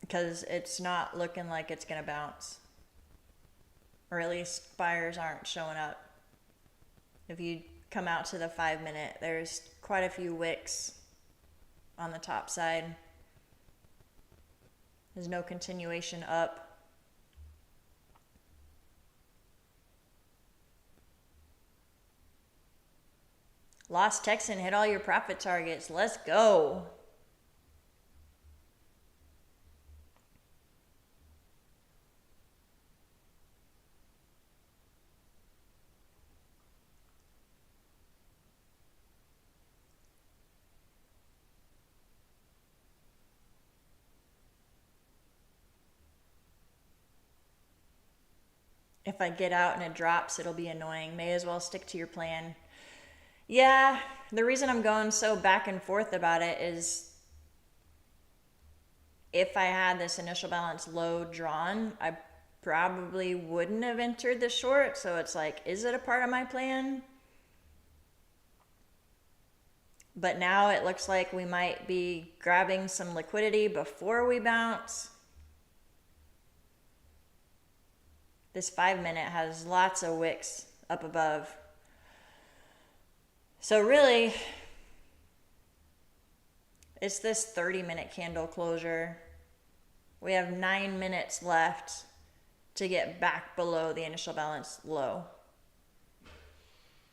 Because it's not looking like it's going to bounce. Or at least buyers aren't showing up. If you come out to the 5-minute, there's quite a few wicks on the top side. There's no continuation up. Lost Texan, hit all your profit targets. Let's go. If I get out and it drops, it'll be annoying. May as well stick to your plan. Yeah, the reason I'm going so back and forth about it is if I had this initial balance low drawn, I probably wouldn't have entered the short. So it's like, is it a part of my plan? But now it looks like we might be grabbing some liquidity before we bounce. This 5-minute has lots of wicks up above. So really, it's this 30-minute candle closure. We have 9 minutes left to get back below the initial balance low.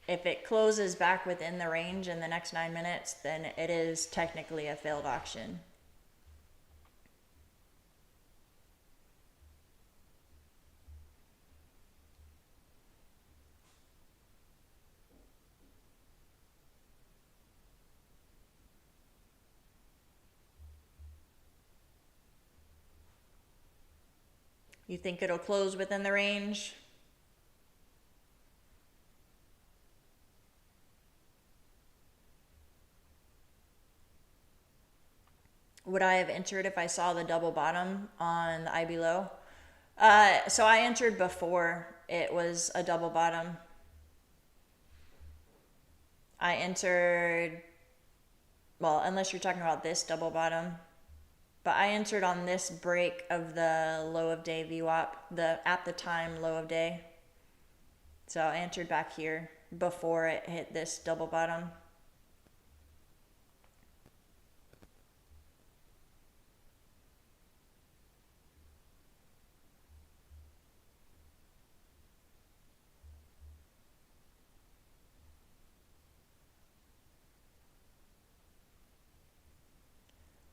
If it closes back within the range in the next 9 minutes, then it is technically a failed auction. You think it'll close within the range? would I have entered if I saw the double bottom on the IB low? So I entered before it was a double bottom. I entered, well, unless you're talking about this double bottom, but I entered on this break of the low of day VWAP, the at the time low of day. So I entered back here before it hit this double bottom.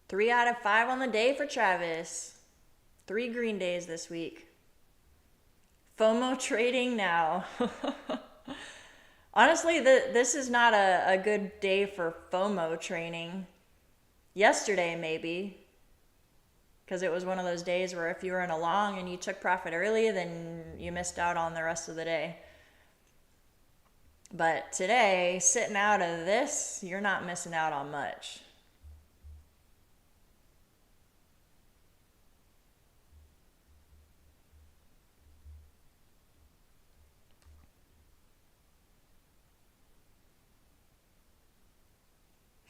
Three out of 5 on the day for Travis. 3 green days this week. FOMO trading now. Honestly, this is not a good day for FOMO training. Yesterday, maybe. Because it was one of those days where if you were in a long and you took profit early, then you missed out on the rest of the day. But today, sitting out of this, you're not missing out on much.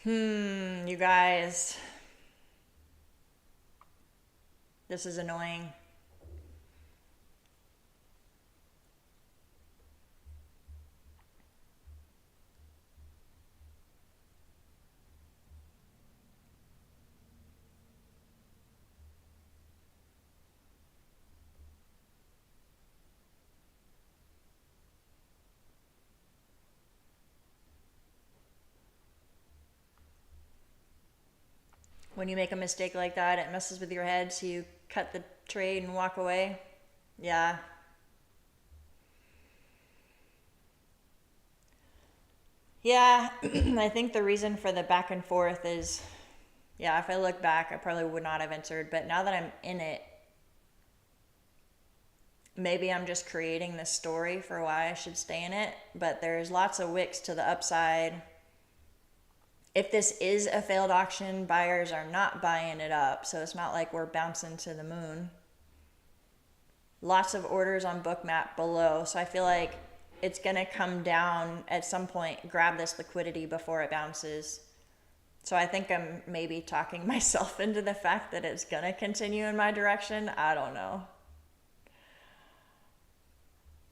You guys. This is annoying. When you make a mistake like that, it messes with your head, so you cut the trade and walk away. Yeah. Yeah, I think the reason for the back and forth is, yeah, if I look back, I probably would not have entered. But now that I'm in it, maybe I'm just creating this story for why I should stay in it. But there's lots of wicks to the upside. If this is a failed auction, buyers are not buying it up. So it's not like we're bouncing to the moon. Lots of orders on Bookmap below. So I feel like it's going to come down at some point, grab this liquidity before it bounces. So I think I'm maybe talking myself into the fact that it's going to continue in my direction. I don't know.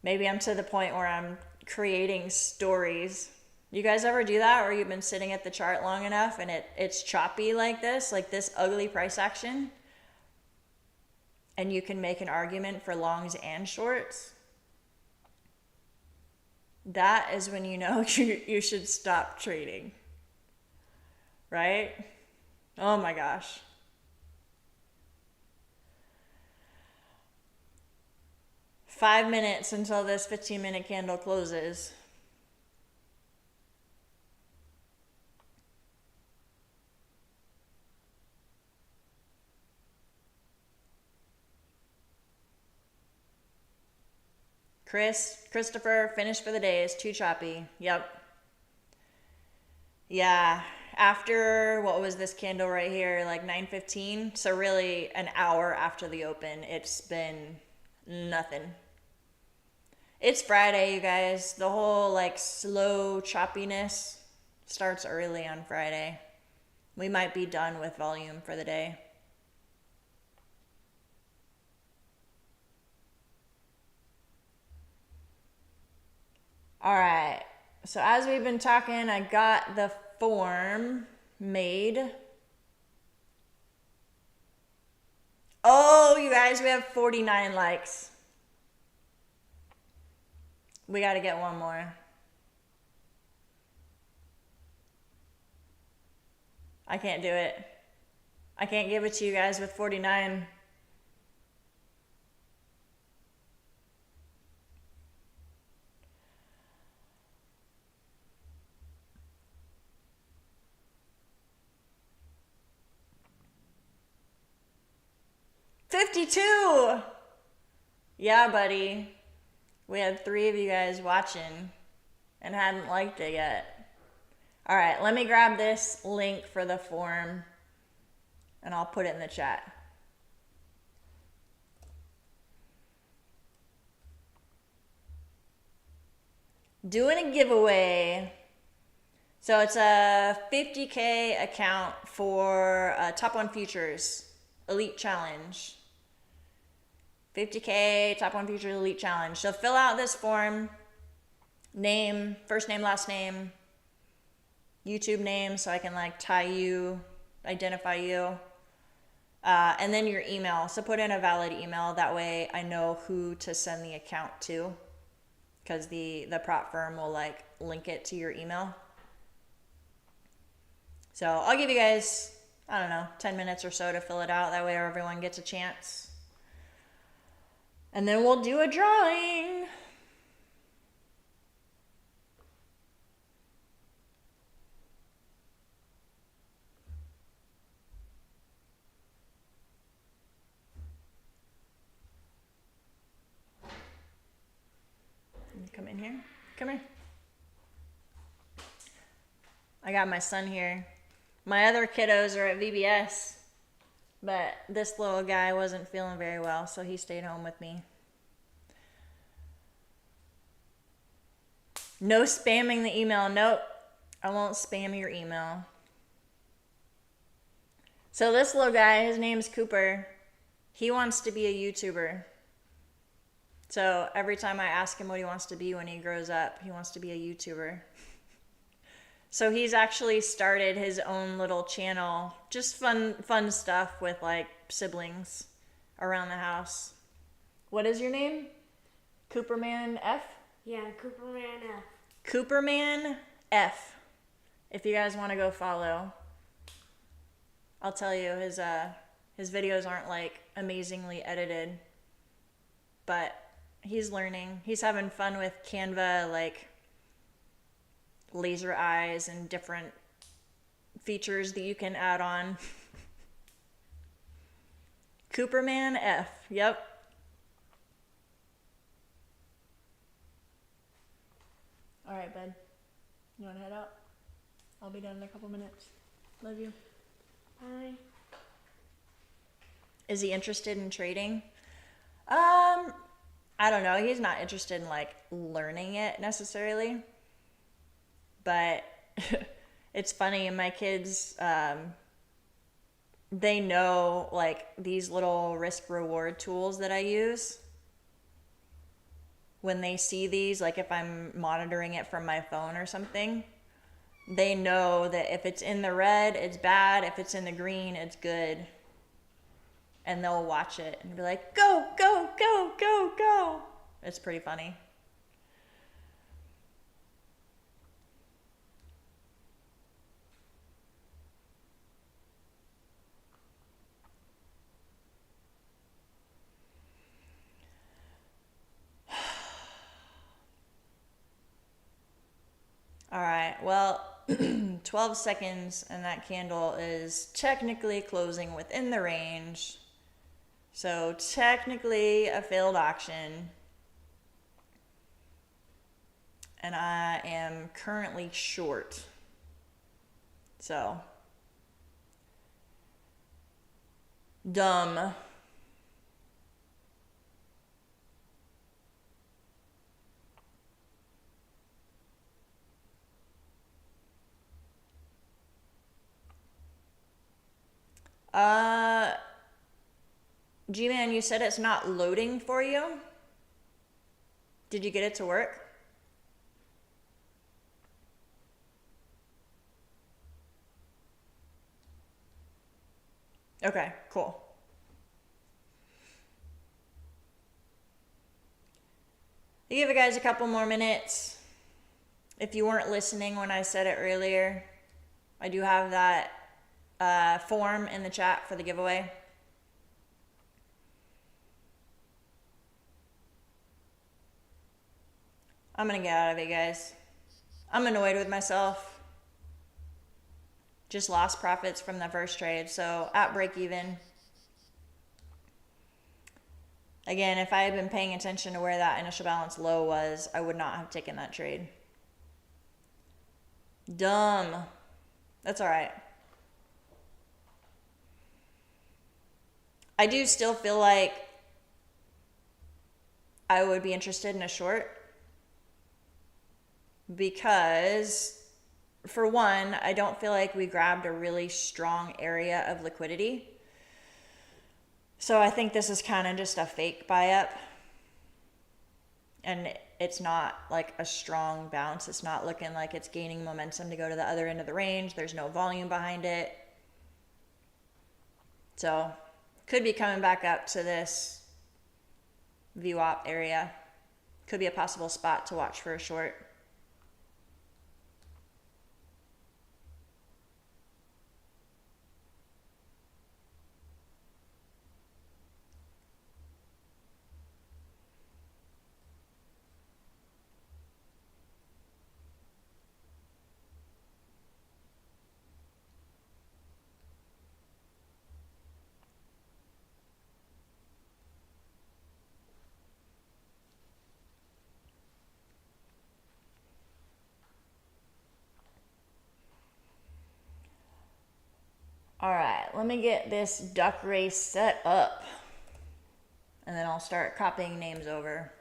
Maybe I'm to the point where I'm creating stories. You guys ever do that, or you've been sitting at the chart long enough and it's choppy like this ugly price action, and you can make an argument for longs and shorts? That is when you know you should stop trading, right? Oh my gosh. Five minutes until this 15-minute candle closes. Christopher, finished for the day. It's too choppy. Yep. Yeah. After, what was this candle right here? Like 9:15. So really an hour after the open, it's been nothing. It's Friday, you guys. The whole like slow choppiness starts early on Friday. We might be done with volume for the day. All right, so as we've been talking, I got the form made. Oh, you guys, we have 49 likes. We got to get one more. I can't do it. I can't give it to you guys with 49. $52. Yeah, buddy. We had 3 of you guys watching and hadn't liked it yet. All right, let me grab this link for the form. and I'll put it in the chat. Doing a giveaway. So it's a 50K account for Top 1 Futures Elite Challenge. 50K Top 1 Futures Elite Challenge. So fill out this form. Name, first name, last name, YouTube name, so I can like tie you, identify you. And then your email. So put in a valid email. That way I know who to send the account to, because the prop firm will like link it to your email. So I'll give you guys, I don't know, 10 minutes or so to fill it out. That way everyone gets a chance. And then we'll do a drawing. Come in here. Come here. I got my son here. My other kiddos are at VBS, but this little guy wasn't feeling very well, so he stayed home with me. No spamming the email. Nope, I won't spam your email. So this little guy, his name's Cooper. He wants to be a YouTuber. So every time I ask him what he wants to be when he grows up, he wants to be a YouTuber. So he's actually started his own little channel, just fun stuff with like siblings around the house. What is your name? Cooperman F? Yeah, Cooperman F. Cooperman F. If you guys want to go follow, I'll tell you, his videos aren't like amazingly edited, but he's learning. He's having fun with Canva, like laser eyes and different features that you can add on. Cooperman F. Yep. All right, bud. You want to head out? I'll be done in a couple minutes. Love you. Bye. Is he interested in trading? I don't know. He's not interested in like learning it necessarily. But it's funny, my kids, they know like these little risk reward tools that I use. When they see these, like if I'm monitoring it from my phone or something, they know that if it's in the red, it's bad. If it's in the green, it's good. And they'll watch it and be like, go, go, go, go, go. It's pretty funny. All right, well, 12 seconds and that candle is technically closing within the range. So technically a failed auction. And I am currently short. So, dumb. G-Man, you said it's not loading for you? Did you get it to work? Okay, cool. I'll give you guys a couple more minutes. If you weren't listening when I said it earlier, I do have that form in the chat for the giveaway. I'm gonna get out of it, guys. I'm annoyed with myself. Just lost profits from the first trade, so at break even. Again, if I had been paying attention to where that initial balance low was, I would not have taken that trade. Dumb. That's all right. I do still feel like I would be interested in a short because, for one, I don't feel like we grabbed a really strong area of liquidity. So I think this is kind of just a fake buy up. And it's not like a strong bounce. It's not looking like it's gaining momentum to go to the other end of the range. There's no volume behind it. So could be coming back up to this VWAP area. Could be a possible spot to watch for a short. All right, let me get this duck race set up and then I'll start copying names over.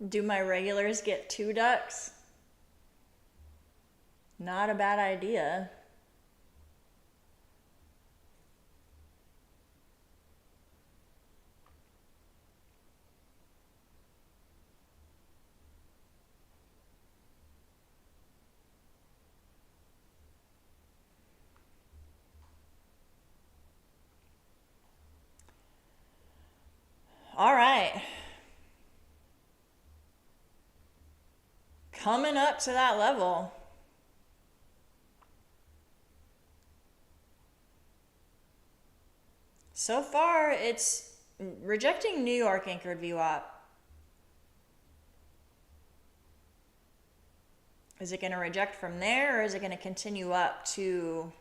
Do my regulars get 2 ducks? Not a bad idea. All right. Coming up to that level. So far, it's rejecting New York anchored VWAP. Is it going to reject from there or is it going to continue up to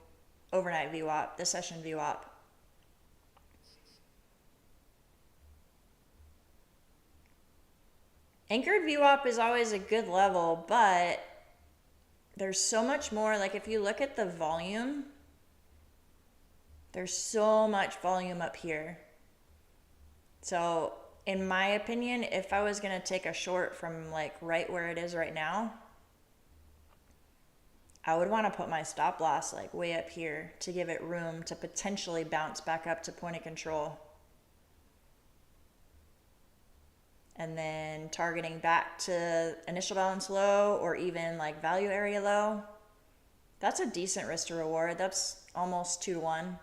overnight VWAP, the session VWAP? Anchored VWAP is always a good level, but there's so much more. Like if you look at the volume, there's so much volume up here. So in my opinion, if I was going to take a short from like right where it is right now, I would want to put my stop loss like way up here to give it room to potentially bounce back up to point of control. And then targeting back to initial balance low or even like value area low. That's a decent risk to reward. That's almost 2 to 1.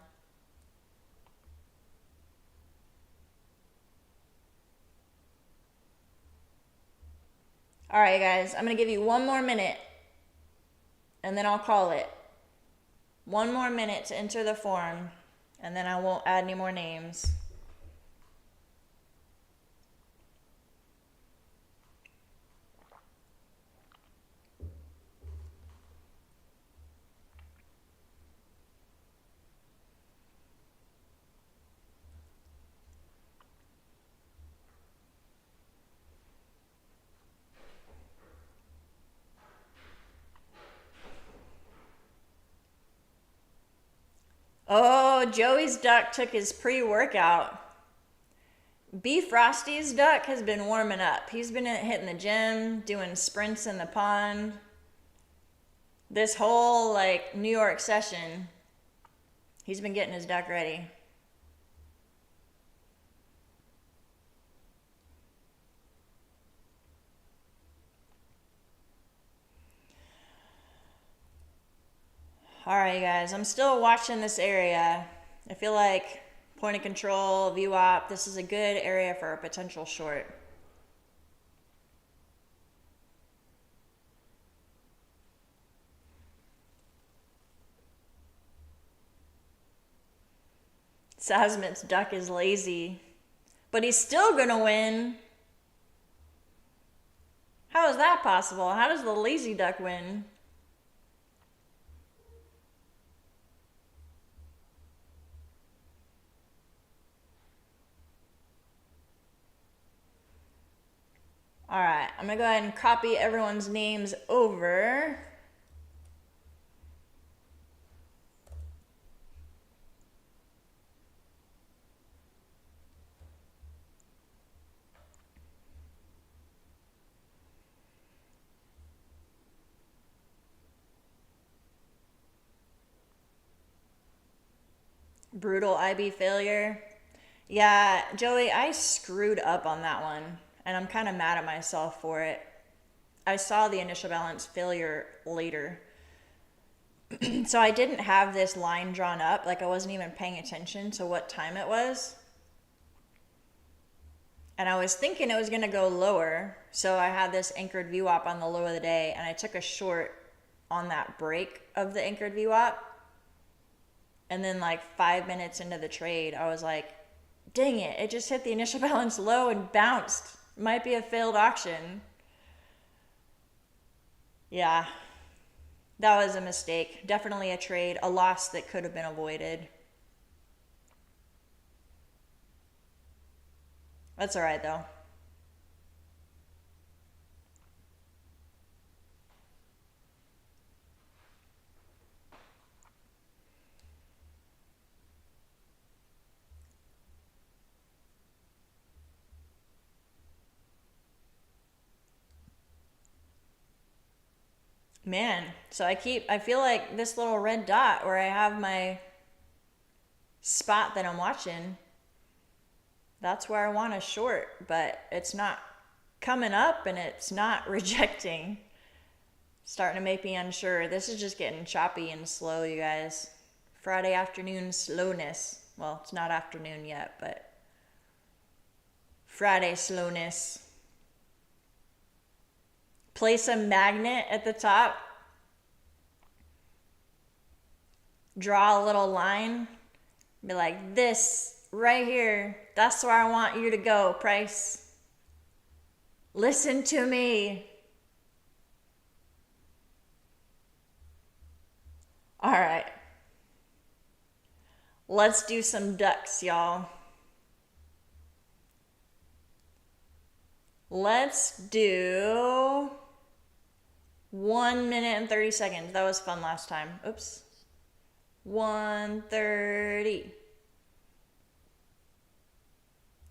All right, guys, I'm going to give you 1 more minute and then I'll call it. 1 more minute to enter the form and then I won't add any more names. Oh, Joey's duck took his pre-workout. B Frosty's duck has been warming up. He's been hitting the gym, doing sprints in the pond. This whole like New York session, he's been getting his duck ready. All right, guys, I'm still watching this area. I feel like point of control, VWAP, this is a good area for a potential short. Sasmit's duck is lazy, but he's still gonna win. How is that possible? How does the lazy duck win? All right, I'm gonna go ahead and copy everyone's names over. Brutal IB failure. Yeah, Joey, I screwed up on that one, and I'm kind of mad at myself for it. I saw the initial balance failure later. So I didn't have this line drawn up, like I wasn't even paying attention to what time it was. And I was thinking it was going to go lower, so I had this anchored VWAP on the low of the day, and I took a short on that break of the anchored VWAP. And then like 5 minutes into the trade, I was like, dang it, it just hit the initial balance low and bounced. Might be a failed auction. Yeah, that was a mistake. Definitely a trade, a loss that could have been avoided. That's all right though. Man, so I feel like this little red dot where I have my spot that I'm watching, that's where I want to short, but it's not coming up and it's not rejecting. Starting to make me unsure. This is just getting choppy and slow, you guys. Friday afternoon slowness. Well, it's not afternoon yet, but Friday slowness. Place a magnet at the top. Draw a little line. Be like, this right here, that's where I want you to go, price. Listen to me. All right. Let's do some ducks, y'all. Let's do 1 minute and 30 seconds. That was fun last time. Oops. 1:30.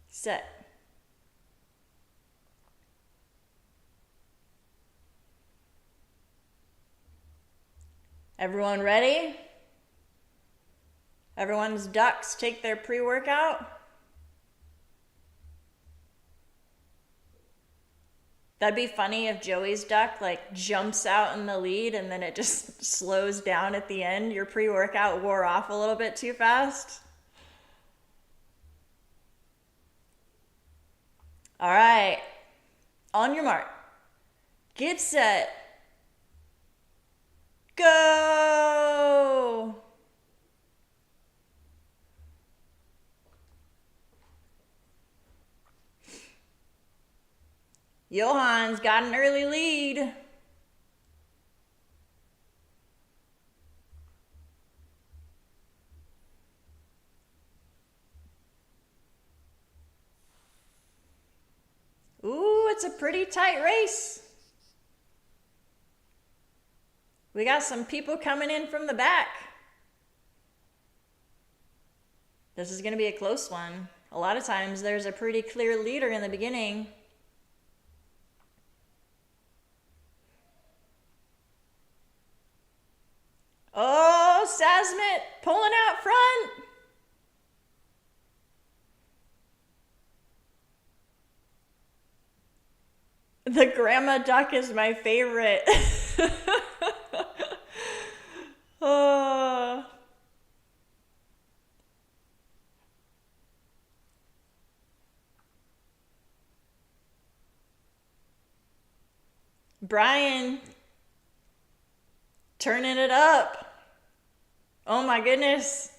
Set. Everyone ready? Everyone's ducks take their pre-workout? That'd be funny if Joey's duck like jumps out in the lead and then it just slows down at the end. Your pre-workout wore off a little bit too fast. All right, on your mark, get set, go. Johan's got an early lead. Ooh, it's a pretty tight race. We got some people coming in from the back. This is going to be a close one. A lot of times there's a pretty clear leader in the beginning. Oh, Sasmit pulling out front. The grandma duck is my favorite. Oh. Brian, turning it up. Oh my goodness.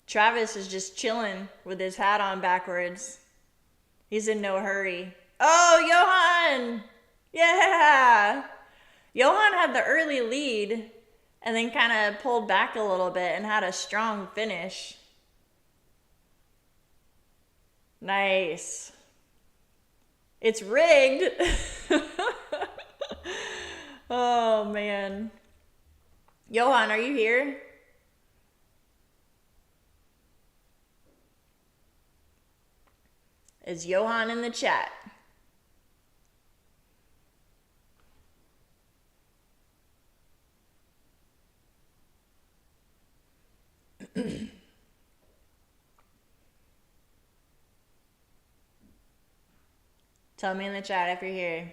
Travis is just chilling with his hat on backwards. He's in no hurry. Oh, Johan! Yeah! Johan had the early lead and then kind of pulled back a little bit and had a strong finish. Nice. It's rigged. Oh, man. Johan, are you here? Is Johan in the chat? Tell me in the chat if you're here.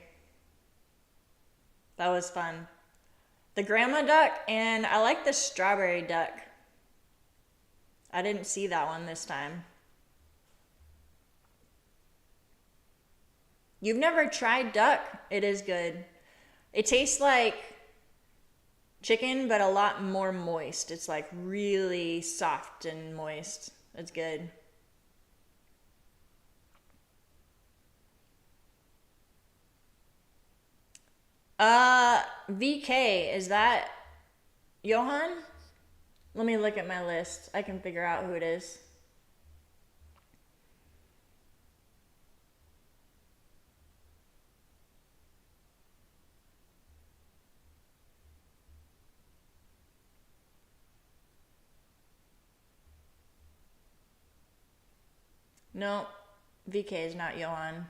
That was fun. The grandma duck, and I like the strawberry duck. I didn't see that one this time. You've never tried duck? It is good. It tastes like chicken, but a lot more moist. It's like really soft and moist. It's good. VK, is that Johan? Let me look at my list. I can figure out who it is. No, VK is not Johan.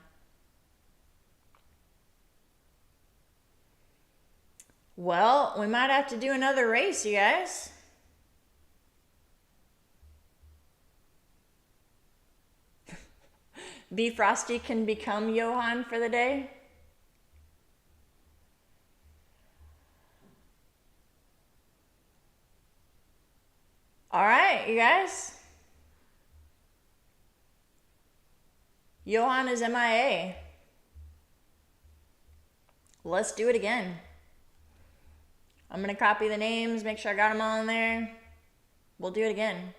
Well, we might have to do another race, you guys. B Frosty can become Johan for the day. All right, you guys. Johan is MIA. Let's do it again. I'm going to copy the names, make sure I got them all in there. We'll do it again.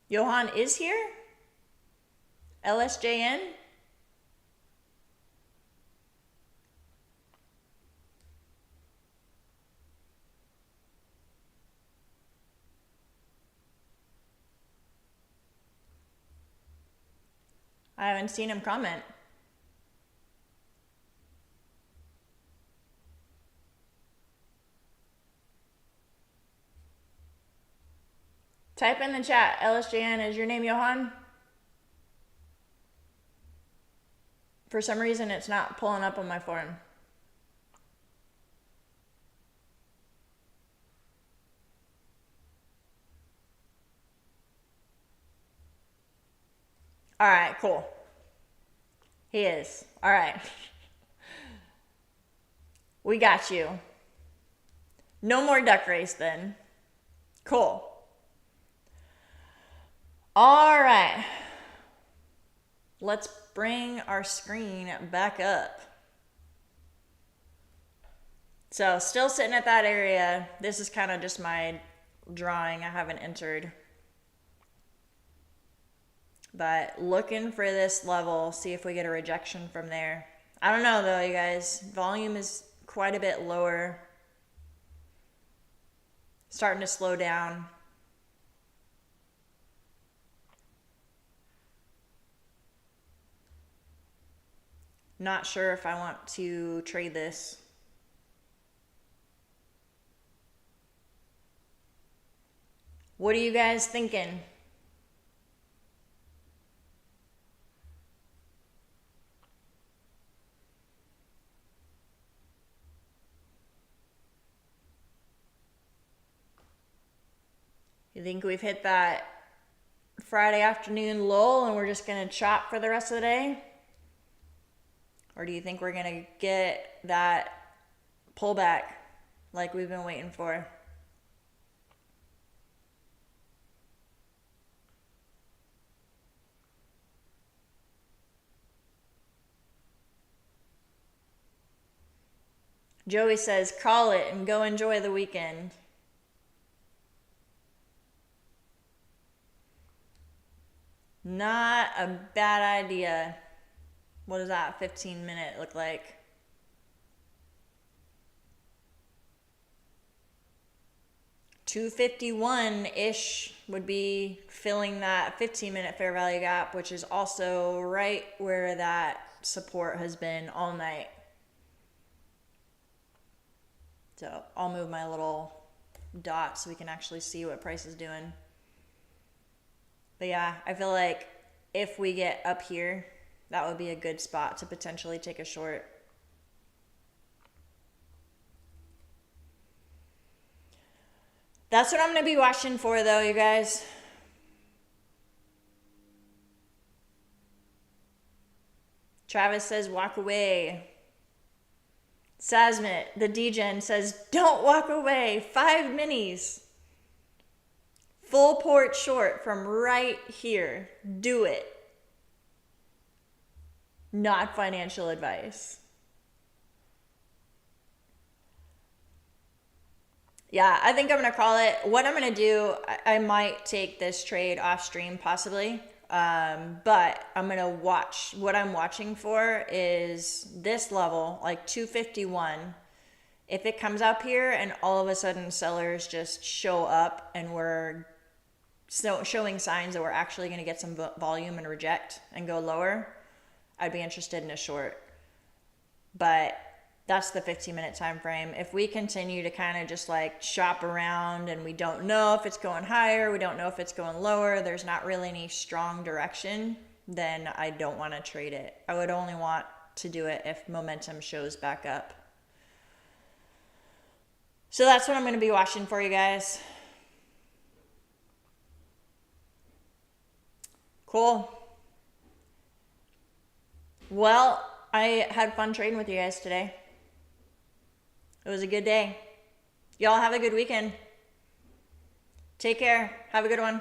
Johan is here? LSJN? I haven't seen him comment. Type in the chat, LSJN, is your name Johan? For some reason, it's not pulling up on my form. All right, cool. He is. All right. We got you. No more duck race then. Cool. All right. Let's bring our screen back up. So still sitting at that area. This is kind of just my drawing. I haven't entered. But looking for this level, see if we get a rejection from there. I don't know though, you guys. Volume is quite a bit lower. Starting to slow down. Not sure if I want to trade this. What are you guys thinking? You think we've hit that Friday afternoon lull and we're just going to chop for the rest of the day? Or do you think we're going to get that pullback like we've been waiting for? Joey says, call it and go enjoy the weekend. Not a bad idea. What does that 15-minute look like? $251-ish would be filling that 15-minute fair value gap, which is also right where that support has been all night. So I'll move my little dot so we can actually see what price is doing. But yeah, I feel like if we get up here, that would be a good spot to potentially take a short. That's what I'm going to be watching for though, you guys. Travis says walk away. Sasmit, the DGen, says don't walk away. 5 minis. Full port short from right here. Do it. Not financial advice. Yeah, I think I'm going to call it. What I'm going to do, I might take this trade off stream possibly. But I'm going to watch. What I'm watching for is this level, like 251. If it comes up here and all of a sudden sellers just show up and we're showing signs that we're actually going to get some volume and reject and go lower, I'd be interested in a short. But that's the 15-minute time frame. If we continue to kind of just like shop around and we don't know if it's going higher, we don't know if it's going lower, there's not really any strong direction, then I don't want to trade it. I would only want to do it if momentum shows back up. So that's what I'm going to be watching for, you guys. Cool. Well, I had fun trading with you guys today. It was a good day. Y'all have a good weekend. Take care. Have a good one.